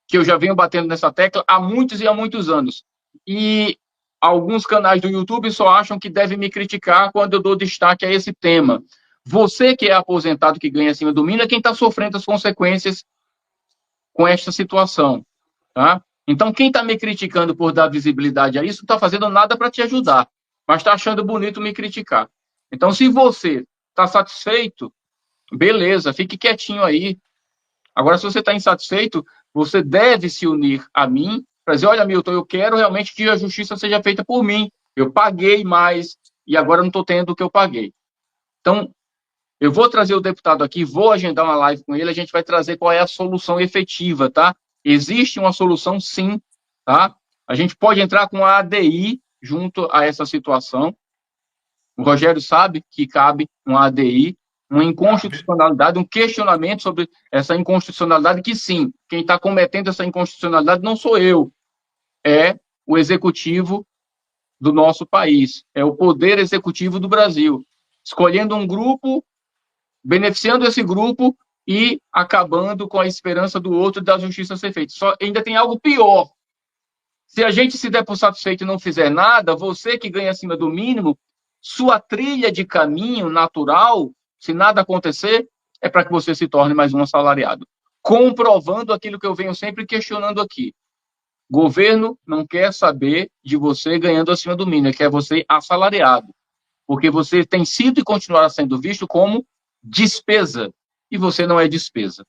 Que eu já venho batendo nessa tecla há muitos e há muitos anos. E alguns canais do YouTube só acham que devem me criticar quando eu dou destaque a esse tema. Você que é aposentado, que ganha acima do mínimo, é quem está sofrendo as consequências com esta situação, tá? Então, quem está me criticando por dar visibilidade a isso, não está fazendo nada para te ajudar, mas está achando bonito me criticar. Então, se você está satisfeito, beleza, fique quietinho aí. Agora, se você está insatisfeito, você deve se unir a mim para dizer, olha, Milton, eu quero realmente que a justiça seja feita por mim. Eu paguei mais e agora não estou tendo o que eu paguei. Então, eu vou trazer o deputado aqui, vou agendar uma live com ele, a gente vai trazer qual é a solução efetiva, tá? Existe uma solução, sim, tá? A gente pode entrar com a ADI junto a essa situação. O Rogério sabe que cabe uma ADI, uma inconstitucionalidade, um questionamento sobre essa inconstitucionalidade, que sim, quem está cometendo essa inconstitucionalidade não sou eu, é o executivo do nosso país, é o poder executivo do Brasil, escolhendo um grupo, beneficiando esse grupo e acabando com a esperança do outro da justiça ser feita. Só ainda tem algo pior. Se a gente se der por satisfeito e não fizer nada, você que ganha acima do mínimo, sua trilha de caminho natural, se nada acontecer, é para que você se torne mais um assalariado. Comprovando aquilo que eu venho sempre questionando aqui. Governo não quer saber de você ganhando acima do mínimo, quer você assalariado. Porque você tem sido e continuará sendo visto como despesa. E você não é despesa.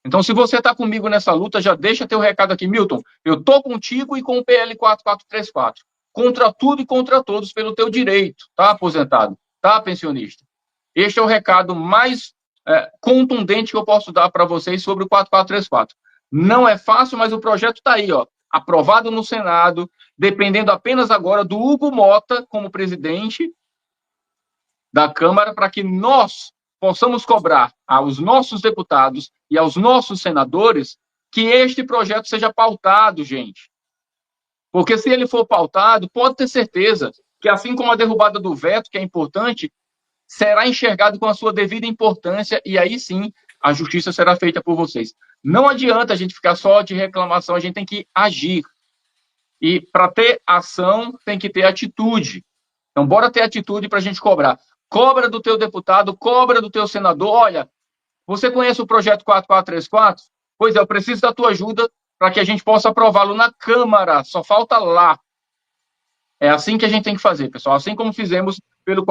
Então, se você está comigo nessa luta, já deixa teu recado aqui, Milton. Eu estou contigo e com o PL 4434. Contra tudo e contra todos pelo teu direito, tá, aposentado? Tá, pensionista? Este é o recado mais contundente que eu posso dar para vocês sobre o 4434. Não é fácil, mas o projeto está aí, ó, aprovado no Senado, dependendo apenas agora do Hugo Mota como presidente da Câmara, para que nós possamos cobrar aos nossos deputados e aos nossos senadores que este projeto seja pautado, gente. Porque se ele for pautado, pode ter certeza que, assim como a derrubada do veto, que é importante, será enxergado com a sua devida importância e aí sim a justiça será feita por vocês. Não adianta a gente ficar só de reclamação, a gente tem que agir. E para ter ação, tem que ter atitude. Então, bora ter atitude para a gente cobrar. Cobra do teu deputado, cobra do teu senador. Olha, você conhece o projeto 4434? Pois é, eu preciso da tua ajuda para que a gente possa aprová-lo na Câmara. Só falta lá. É assim que a gente tem que fazer, pessoal. Assim como fizemos pelo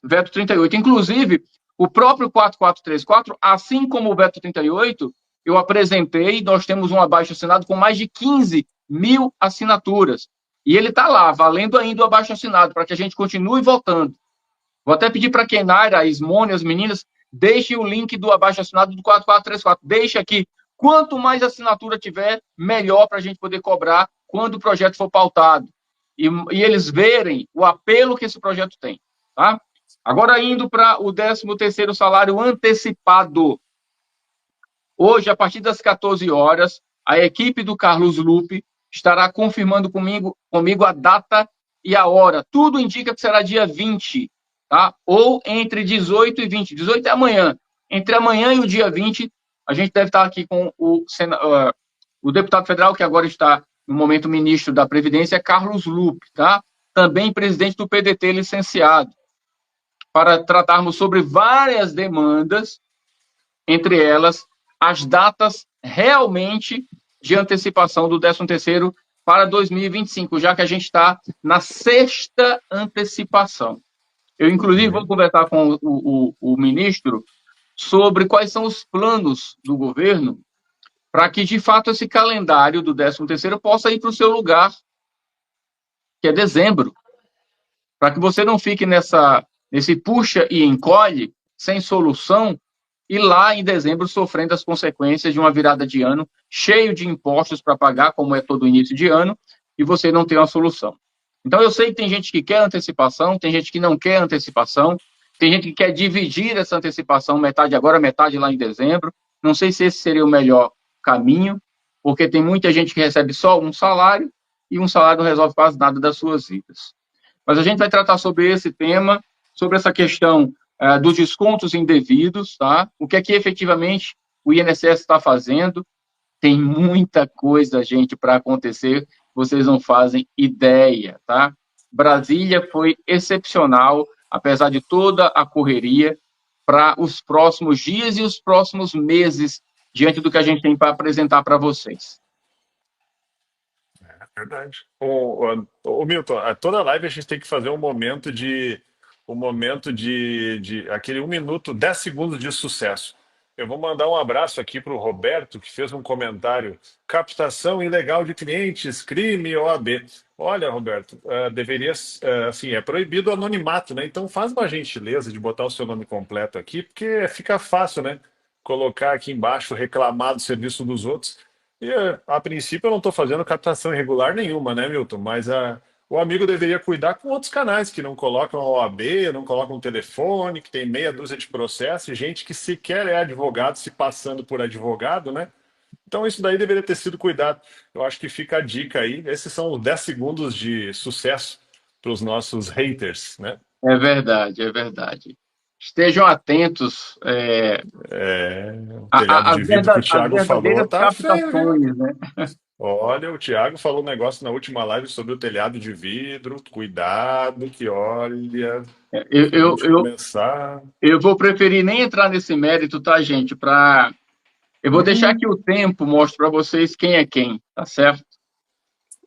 veto 38. Inclusive, o próprio 4434, assim como o veto 38, eu apresentei, nós temos um abaixo-assinado com mais de 15 mil assinaturas. E ele está lá, valendo ainda o abaixo-assinado, para que a gente continue votando. Vou até pedir para a Kenaira, a Ismone, as meninas, deixem o link do abaixo-assinado do 4434. Deixe aqui. Quanto mais assinatura tiver, melhor para a gente poder cobrar quando o projeto for pautado. E eles verem o apelo que esse projeto tem. Tá? Agora, indo para o 13º salário antecipado. Hoje, a partir das 14 horas, a equipe do Carlos Lupe estará confirmando comigo a data e a hora. Tudo indica que será dia 20, tá? Ou entre 18 e 20. 18 é amanhã. Entre amanhã e o dia 20, a gente deve estar aqui com o deputado federal, que agora está, no momento, ministro da Previdência, Carlos Lupe, tá? Também presidente do PDT licenciado, para tratarmos sobre várias demandas, entre elas as datas realmente de antecipação do 13º para 2025, já que a gente está na 6ª antecipação. Eu, inclusive, vou conversar com o ministro sobre quais são os planos do governo para que, de fato, esse calendário do 13º possa ir para o seu lugar, que é dezembro, para que você não fique nesse puxa e encolhe, sem solução, e lá em dezembro sofrendo as consequências de uma virada de ano cheio de impostos para pagar, como é todo início de ano, e você não tem uma solução. Então, eu sei que tem gente que quer antecipação, tem gente que não quer antecipação, tem gente que quer dividir essa antecipação, metade agora, metade lá em dezembro. Não sei se esse seria o melhor caminho, porque tem muita gente que recebe só um salário e um salário não resolve quase nada das suas vidas. Mas a gente vai tratar sobre esse tema, sobre essa questão dos descontos indevidos, tá? O que é que efetivamente o INSS está fazendo. Tem muita coisa, gente, para acontecer, vocês não fazem ideia, tá? Brasília foi excepcional, apesar de toda a correria, para os próximos dias e os próximos meses, diante do que a gente tem para apresentar para vocês. Verdade. Ô, Milton, a toda live a gente tem que fazer um momento de aquele 1 minuto, 10 segundos de sucesso. Eu vou mandar um abraço aqui para o Roberto, que fez um comentário: captação ilegal de clientes, crime OAB. Olha, Roberto, deveria, assim, é proibido o anonimato, né? Então faz uma gentileza de botar o seu nome completo aqui, porque fica fácil, né? Colocar aqui embaixo, reclamar do serviço dos outros. E, a princípio, eu não estou fazendo captação irregular nenhuma, né, Milton? Mas o amigo deveria cuidar com outros canais que não colocam a OAB, não colocam telefone, que tem meia dúzia de processos, e gente que sequer é advogado se passando por advogado, né? Então, isso daí deveria ter sido cuidado. Eu acho que fica a dica aí. Esses são os 10 segundos de sucesso para os nossos haters, né? É verdade, é verdade. Estejam atentos O telhado de vidro que o às Thiago falou verdadeiras tá feio, viu? captações, né? Olha, o Thiago falou um negócio na última live sobre o telhado de vidro. Cuidado, que olha, Eu, se a eu, gente eu, começar. eu vou preferir nem entrar nesse mérito, tá, gente? Eu vou deixar que Hum, o tempo mostre para vocês quem é quem, tá certo?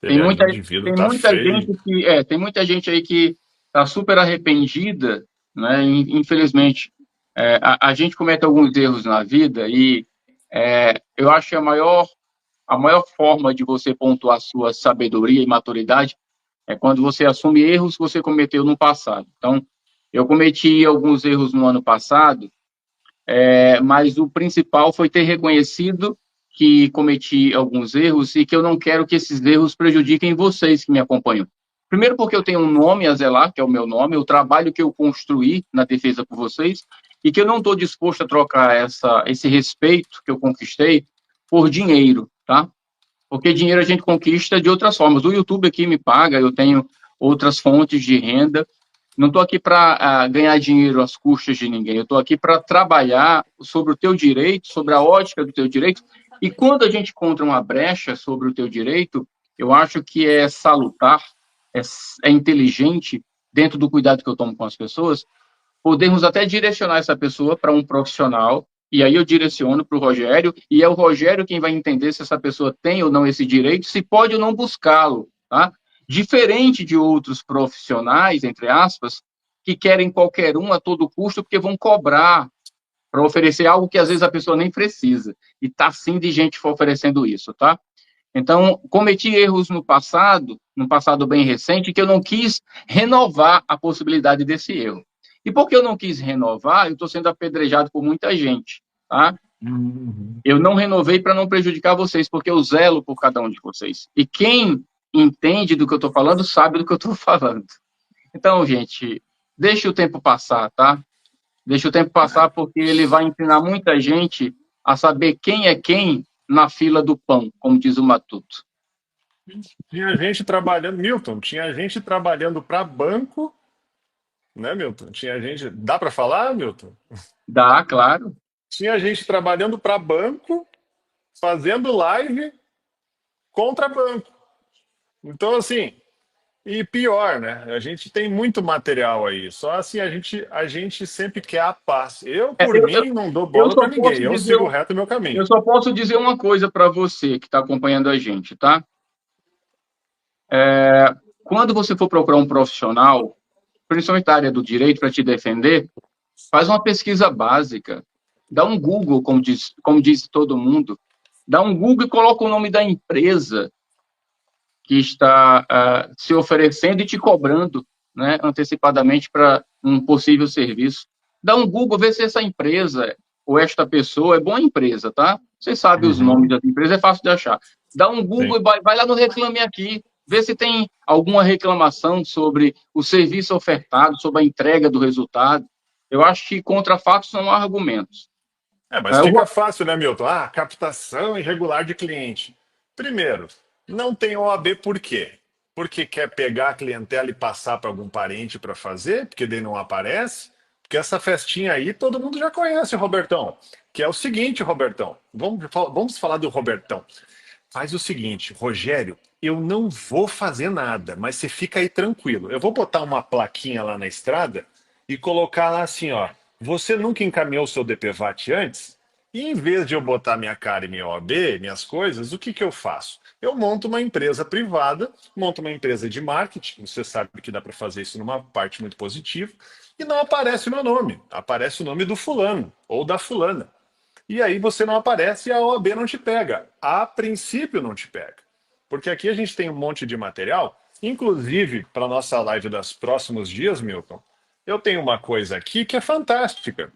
Tem muita, telhadinho de vidro tem tá muita feio. gente tem muita gente aí que está super arrependida, né? Infelizmente, a gente comete alguns erros na vida e eu acho que a maior forma de você pontuar sua sabedoria e maturidade é quando você assume erros que você cometeu no passado. Então, eu cometi alguns erros no ano passado, mas o principal foi ter reconhecido que cometi alguns erros e que eu não quero que esses erros prejudiquem vocês que me acompanham. Primeiro, porque eu tenho um nome a zelar, que é o meu nome, o trabalho que eu construí na defesa por vocês, e que eu não estou disposto a trocar esse respeito que eu conquistei por dinheiro, tá? Porque dinheiro a gente conquista de outras formas. O YouTube aqui me paga, eu tenho outras fontes de renda. Não estou aqui para ganhar dinheiro às custas de ninguém. Eu estou aqui para trabalhar sobre o teu direito, sobre a ótica do teu direito. E quando a gente encontra uma brecha sobre o teu direito, eu acho que é salutar, é, é inteligente, dentro do cuidado que eu tomo com as pessoas, podemos até direcionar essa pessoa para um profissional, e aí eu direciono para o Rogério, e é o Rogério quem vai entender se essa pessoa tem ou não esse direito, se pode ou não buscá-lo, tá? Diferente de outros profissionais, entre aspas, que querem qualquer um a todo custo, porque vão cobrar para oferecer algo que às vezes a pessoa nem precisa. E tá sim de gente oferecendo isso, tá? Então, cometi erros no passado bem recente, que eu não quis renovar a possibilidade desse erro. E porque eu não quis renovar, eu estou sendo apedrejado por muita gente, tá? Uhum. Eu não renovei para não prejudicar vocês, porque eu zelo por cada um de vocês. E quem entende do que eu estou falando, sabe do que eu estou falando. Então, gente, deixe o tempo passar, tá? Deixe o tempo passar, porque ele vai ensinar muita gente a saber quem é quem na fila do pão, como diz o Matuto. Tinha gente trabalhando, Milton, tinha gente trabalhando para banco, né, Milton? Tinha gente. Dá para falar, Milton? Dá, claro. Tinha gente trabalhando para banco, fazendo live contra banco. Então, assim, e pior, né? A gente tem muito material aí. Só assim a gente sempre quer a paz. Eu, É, por mim, não dou eu bola só para ninguém. posso Eu dizer, sigo reto o meu caminho. eu só posso dizer uma coisa para você que está acompanhando a gente, tá? Quando você for procurar um profissional, principalmente da área do direito, para te defender, faz uma pesquisa básica. Dá um Google, como diz todo mundo. Dá um Google e coloca o nome da empresa que está se oferecendo e te cobrando, né, antecipadamente para um possível serviço. Dá um Google, vê se essa empresa ou esta pessoa é boa empresa, tá? Você sabe os nomes Uhum, das empresas, é fácil de achar. Dá um Google sim. e vai lá no Reclame Aqui. vê se tem alguma reclamação sobre o serviço ofertado, sobre a entrega do resultado. Eu acho que contra fatos não há argumentos. É, mas É, fica fácil, né, Milton? Ah, captação irregular de cliente. Primeiro, não tem OAB por quê? Porque quer pegar a clientela e passar para algum parente para fazer, porque daí não aparece. Porque essa festinha aí todo mundo já conhece, Robertão. Que é o seguinte, Robertão. Vamos falar do Robertão. Faz o seguinte, Rogério, eu não vou fazer nada, mas você fica aí tranquilo. Eu vou botar uma plaquinha lá na estrada e colocar lá assim, ó. Você nunca encaminhou o seu DPVAT antes? E em vez de eu botar minha cara e minha OAB, minhas coisas, o que que eu faço? Eu monto uma empresa privada, monto uma empresa de marketing, você sabe que dá para fazer isso numa parte muito positiva, e não aparece o meu nome, aparece o nome do fulano ou da fulana. E aí você não aparece e a OAB não te pega. A princípio não te pega. Porque aqui a gente tem um monte de material, inclusive para a nossa live dos próximos dias, Milton, eu tenho uma coisa aqui que é fantástica.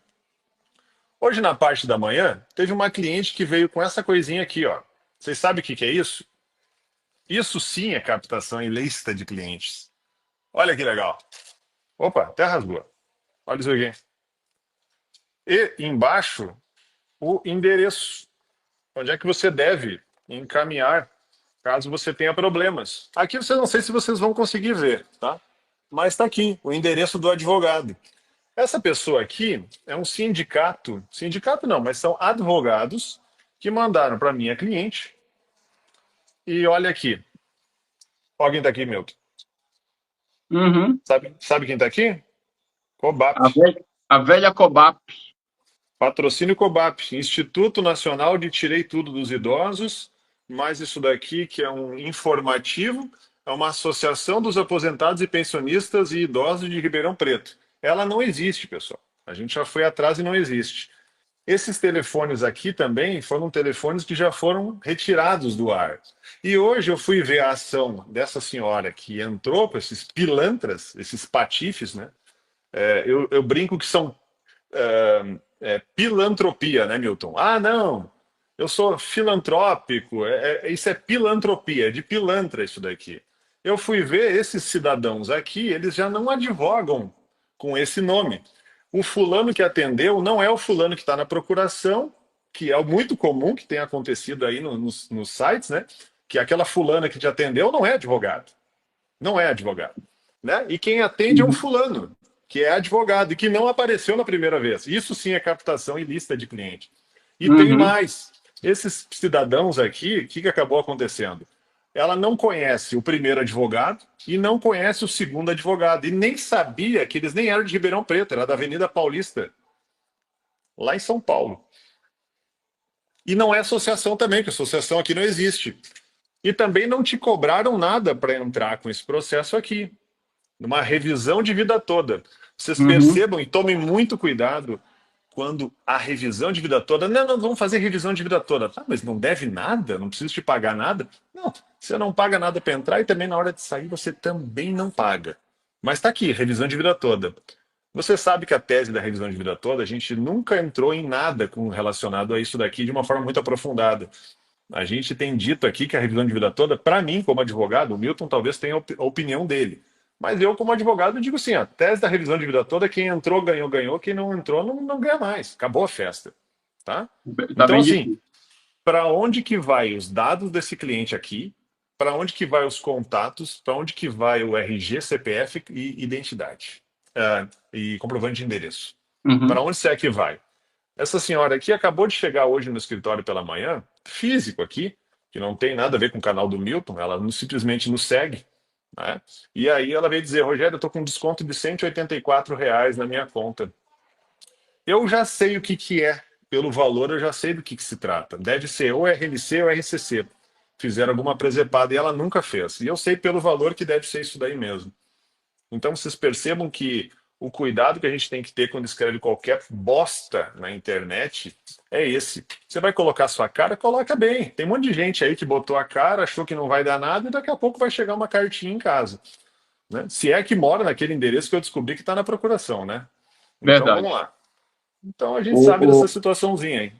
Hoje, na parte da manhã, teve uma cliente que veio com essa coisinha aqui, ó. Vocês sabem o que que é isso? Isso sim é captação ilícita de clientes. Olha que legal. Opa, até rasgou. Olha isso aqui. E embaixo, o endereço. Onde é que você deve encaminhar caso você tenha problemas? Aqui eu não sei se vocês vão conseguir ver, tá? Mas está aqui o endereço do advogado. Essa pessoa aqui é um sindicato não, mas são advogados que mandaram para minha cliente. E olha aqui, olha quem está aqui, Milton. uhum. Sabe quem está aqui? Cobap. A velha Cobap. Patrocínio Cobap, Instituto Nacional de Tirei Tudo dos Idosos, mais isso daqui que é um informativo, é uma associação dos aposentados e pensionistas e idosos de Ribeirão Preto. Ela não existe, pessoal. A gente já foi atrás e não existe. Esses telefones aqui também foram telefones que já foram retirados do ar. E hoje eu fui ver a ação dessa senhora que entrou com esses pilantras, esses patifes, né? Eu brinco que são pilantropia, né, Milton? Ah, não, eu sou filantrópico, isso é pilantropia, é de pilantra isso daqui. Eu fui ver esses cidadãos aqui, eles já não advogam com esse nome. O fulano que atendeu não é o fulano que está na procuração, que é muito comum que tem acontecido aí nos sites, né? Que aquela fulana que te atendeu não é advogado. Não é advogado. Né? E quem atende é um Uhum. fulano, que é advogado e que não apareceu na primeira vez. Isso sim é captação ilícita de cliente. E tem Uhum. mais. Esses cidadãos aqui, o que, que acabou acontecendo? Ela não conhece o primeiro advogado e não conhece o segundo advogado. E nem sabia que eles nem eram de Ribeirão Preto, era da Avenida Paulista, lá em São Paulo. E não é associação também, que associação aqui não existe. E também não te cobraram nada para entrar com esse processo aqui. Numa revisão de vida toda. Vocês Uhum. percebam e tomem muito cuidado quando a revisão de vida toda. Não, não, vamos fazer revisão de vida toda. Tá, mas não deve nada? Não precisa te pagar nada? Não, você não paga nada para entrar e também na hora de sair você também não paga. Mas está aqui, revisão de vida toda. Você sabe que a tese da revisão de vida toda, a gente nunca entrou em nada relacionado a isso daqui de uma forma muito aprofundada. A gente tem dito aqui que a revisão de vida toda, para mim, como advogado, o Milton talvez tenha a opinião dele. Mas eu, como advogado, digo assim: a tese da revisão de vida toda, quem entrou ganhou, ganhou, quem não entrou não ganha mais. Acabou a festa. Tá? Tá Então, bem assim, difícil. para onde que vai os dados desse cliente aqui? Para onde que vai os contatos? Para onde que vai o RG, CPF e identidade? E comprovante de endereço? Uhum. Para onde será que vai? Essa senhora aqui acabou de chegar hoje no escritório pela manhã, físico aqui, que não tem nada a ver com o canal do Milton, ela simplesmente nos segue, né? E aí ela veio dizer: Rogério, eu estou com um desconto de R$ 184 na minha conta. Eu já sei o que que é, pelo valor eu já sei do que se trata. Deve ser ou RLC ou RCC. Fizeram alguma presepada e ela nunca fez. E eu sei pelo valor que deve ser isso daí mesmo. Então vocês percebam que o cuidado que a gente tem que ter quando escreve qualquer bosta na internet é esse. Você vai colocar sua cara, coloca bem. Tem um monte de gente aí que botou a cara, achou que não vai dar nada e daqui a pouco vai chegar uma cartinha em casa. Né? Se é que mora naquele endereço que eu descobri que está na procuração, né? Então Verdade. vamos lá. Então a gente O, sabe dessa o, situaçãozinha aí.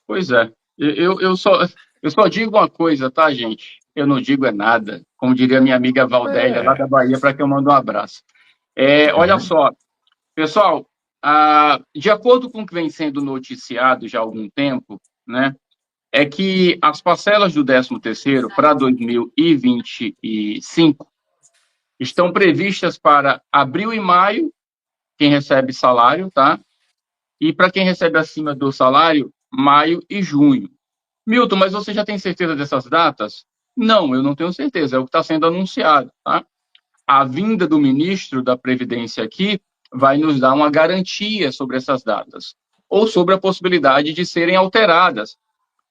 pois é. Eu só digo uma coisa, tá, gente? eu não digo é nada, como diria minha amiga Valdélia, lá da Bahia, para quem eu mando um abraço. Olha só, pessoal, de acordo com o que vem sendo noticiado já há algum tempo, né, é que as parcelas do 13º para 2025 estão previstas para abril e maio, quem recebe salário, tá? E para quem recebe acima do salário, maio e junho. Milton, mas você já tem certeza dessas datas? Não, eu não tenho certeza, é o que está sendo anunciado, tá? A vinda do ministro da Previdência aqui vai nos dar uma garantia sobre essas datas, ou sobre a possibilidade de serem alteradas.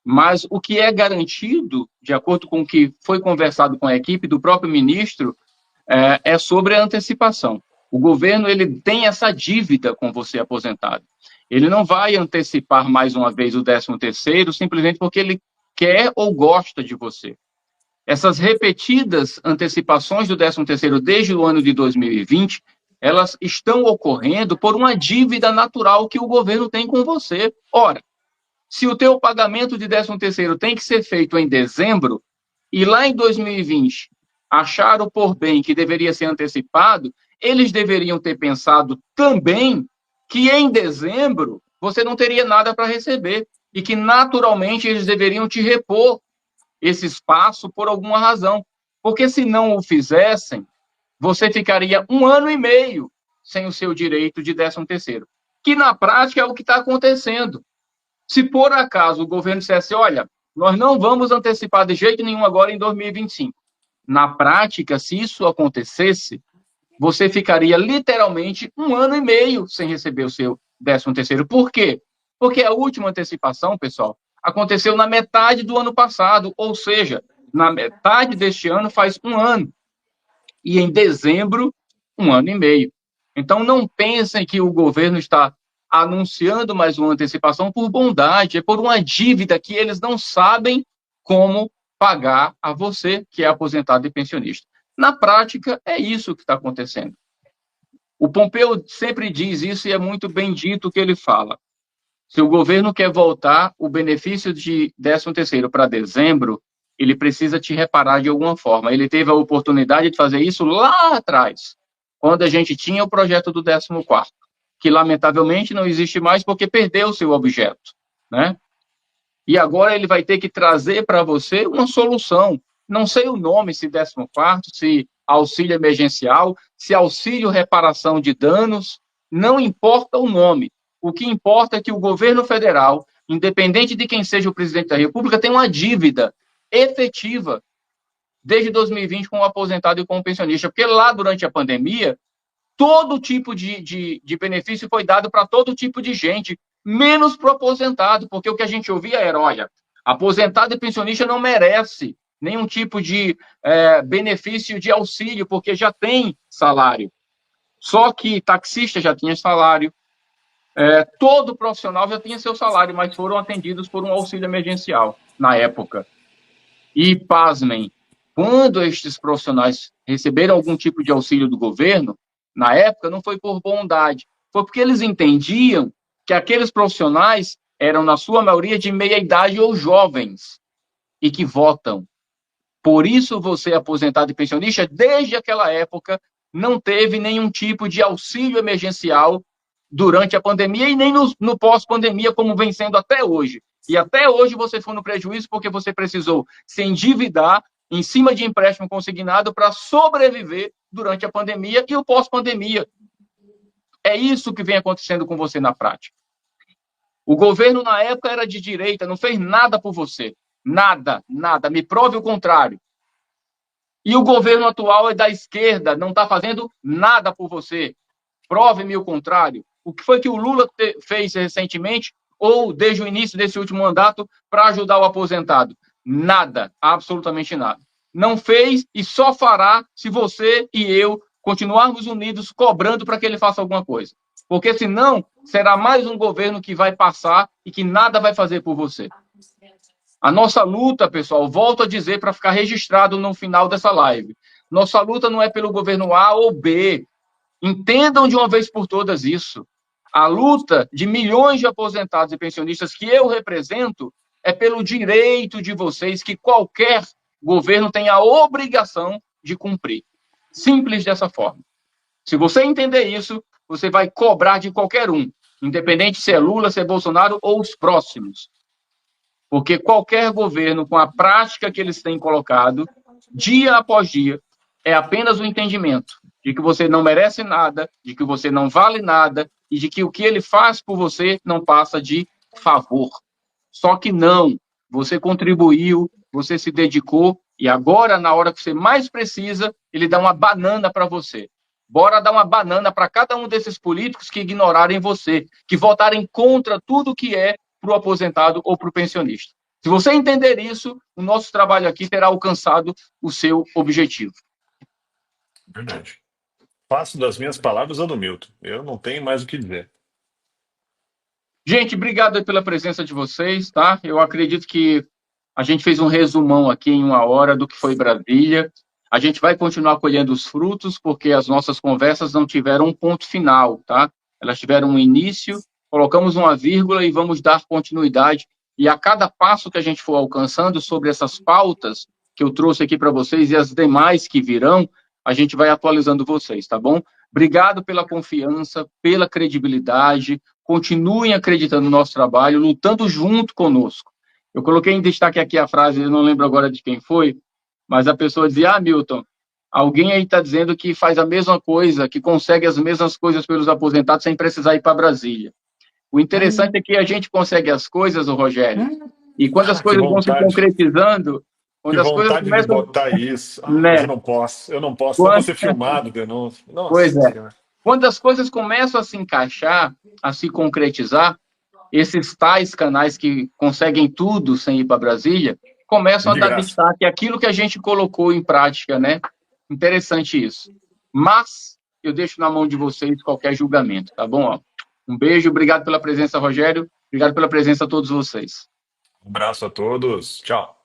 Mas o que é garantido, de acordo com o que foi conversado com a equipe do próprio ministro, é sobre a antecipação. O governo ele tem essa dívida com você aposentado. Ele não vai antecipar mais uma vez o 13º simplesmente porque ele quer ou gosta de você. Essas repetidas antecipações do 13º desde o ano de 2020, elas estão ocorrendo por uma dívida natural que o governo tem com você. Ora, se o teu pagamento de 13º tem que ser feito em dezembro, e lá em 2020 acharam por bem que deveria ser antecipado, eles deveriam ter pensado também que em dezembro você não teria nada para receber e que naturalmente eles deveriam te repor esse espaço por alguma razão. Porque se não o fizessem, você ficaria 1 ano e meio sem o seu direito de 13º, que na prática é o que está acontecendo. Se por acaso o governo dissesse, olha, nós não vamos antecipar de jeito nenhum agora em 2025. Na prática, se isso acontecesse, você ficaria literalmente 1 ano e meio sem receber o seu 13º. Por quê? Porque a última antecipação, pessoal, aconteceu na metade do ano passado, ou seja, na metade deste ano faz 1 ano. E em dezembro, 1 ano e meio. Então, não pensem que o governo está anunciando mais uma antecipação por bondade, é por uma dívida que eles não sabem como pagar a você, que é aposentado e pensionista. Na prática, é isso que está acontecendo. O Pompeu sempre diz isso e é muito bem dito o que ele fala. Se o governo quer voltar o benefício de 13º para dezembro, ele precisa te reparar de alguma forma. Ele teve a oportunidade de fazer isso lá atrás, quando a gente tinha o projeto do 14º, que lamentavelmente não existe mais porque perdeu o seu objeto, né? E agora ele vai ter que trazer para você uma solução. Não sei o nome, se 14º, se auxílio emergencial, se auxílio reparação de danos, não importa o nome. O que importa é que o governo federal, independente de quem seja o presidente da República, tem uma dívida efetiva desde 2020 com o aposentado e com o pensionista, porque lá durante a pandemia, todo tipo de benefício foi dado para todo tipo de gente, menos para o aposentado, porque o que a gente ouvia era, olha, aposentado e pensionista não merece nenhum tipo de benefício de auxílio, porque já tem salário. Só que taxista já tinha salário, todo profissional já tinha seu salário, mas foram atendidos por um auxílio emergencial na época. E, pasmem, quando estes profissionais receberam algum tipo de auxílio do governo, na época não foi por bondade, foi porque eles entendiam que aqueles profissionais eram, na sua maioria, de meia idade ou jovens, e que votam. Por isso, você, aposentado e pensionista, desde aquela época, não teve nenhum tipo de auxílio emergencial durante a pandemia e nem no pós-pandemia, como vem sendo até hoje. E até hoje você foi no prejuízo porque você precisou se endividar em cima de empréstimo consignado para sobreviver durante a pandemia e o pós-pandemia. É isso que vem acontecendo com você na prática. O governo, na época, era de direita, não fez nada por você. Nada, nada. Me prove o contrário. E o governo atual é da esquerda, não está fazendo nada por você. Prove-me o contrário. O que foi que o Lula fez recentemente, ou desde o início desse último mandato, para ajudar o aposentado? Nada, absolutamente nada. Não fez e só fará se você e eu continuarmos unidos cobrando para que ele faça alguma coisa. Porque senão será mais um governo que vai passar e que nada vai fazer por você. A nossa luta, pessoal, volto a dizer para ficar registrado no final dessa live. Nossa luta não é pelo governo A ou B. Entendam de uma vez por todas isso. A luta de milhões de aposentados e pensionistas que eu represento é pelo direito de vocês que qualquer o governo tem a obrigação de cumprir. Simples dessa forma. Se você entender isso, você vai cobrar de qualquer um, independente se é Lula, se é Bolsonaro ou os próximos. Porque qualquer governo, com a prática que eles têm colocado, dia após dia, é apenas o entendimento de que você não merece nada, de que você não vale nada e de que o que ele faz por você não passa de favor. Só que não, você contribuiu, você se dedicou e agora, na hora que você mais precisa, ele dá uma banana para você. Bora dar uma banana para cada um desses políticos que ignorarem você, que votarem contra tudo que é para o aposentado ou para o pensionista. Se você entender isso, o nosso trabalho aqui terá alcançado o seu objetivo. Verdade. Faço das minhas palavras a do Milton. Eu não tenho mais o que dizer. Gente, obrigado pela presença de vocês, tá? Eu acredito que a gente fez um resumão aqui em 1 hora do que foi Brasília. A gente vai continuar colhendo os frutos, porque as nossas conversas não tiveram um ponto final, tá? Elas tiveram um início, colocamos uma vírgula e vamos dar continuidade. E a cada passo que a gente for alcançando sobre essas pautas que eu trouxe aqui para vocês e as demais que virão, a gente vai atualizando vocês, tá bom? Obrigado pela confiança, pela credibilidade. Continuem acreditando no nosso trabalho, lutando junto conosco. Eu coloquei em destaque aqui a frase, eu não lembro agora de quem foi, mas a pessoa dizia, Milton, alguém aí está dizendo que faz a mesma coisa, que consegue as mesmas coisas pelos aposentados sem precisar ir para Brasília. O interessante é que a gente consegue as coisas, ô Rogério, e quando as Que coisas vão se vontade. concretizando, Que quando as coisas vontade de começam, botar isso. Mas eu né? não posso. Eu não posso. Não vou Quando, ser filmado de novo. pois Nossa é. Senhora. Quando as coisas começam a se encaixar, a se concretizar, esses tais canais que conseguem tudo sem ir para Brasília, E começam a de dar graça. destaque àquilo que a gente colocou em prática, né? Interessante isso. Mas eu deixo na mão de vocês qualquer julgamento, tá bom? Ó, um beijo, obrigado pela presença, Rogério. Obrigado pela presença a todos vocês. Um abraço a todos. Tchau.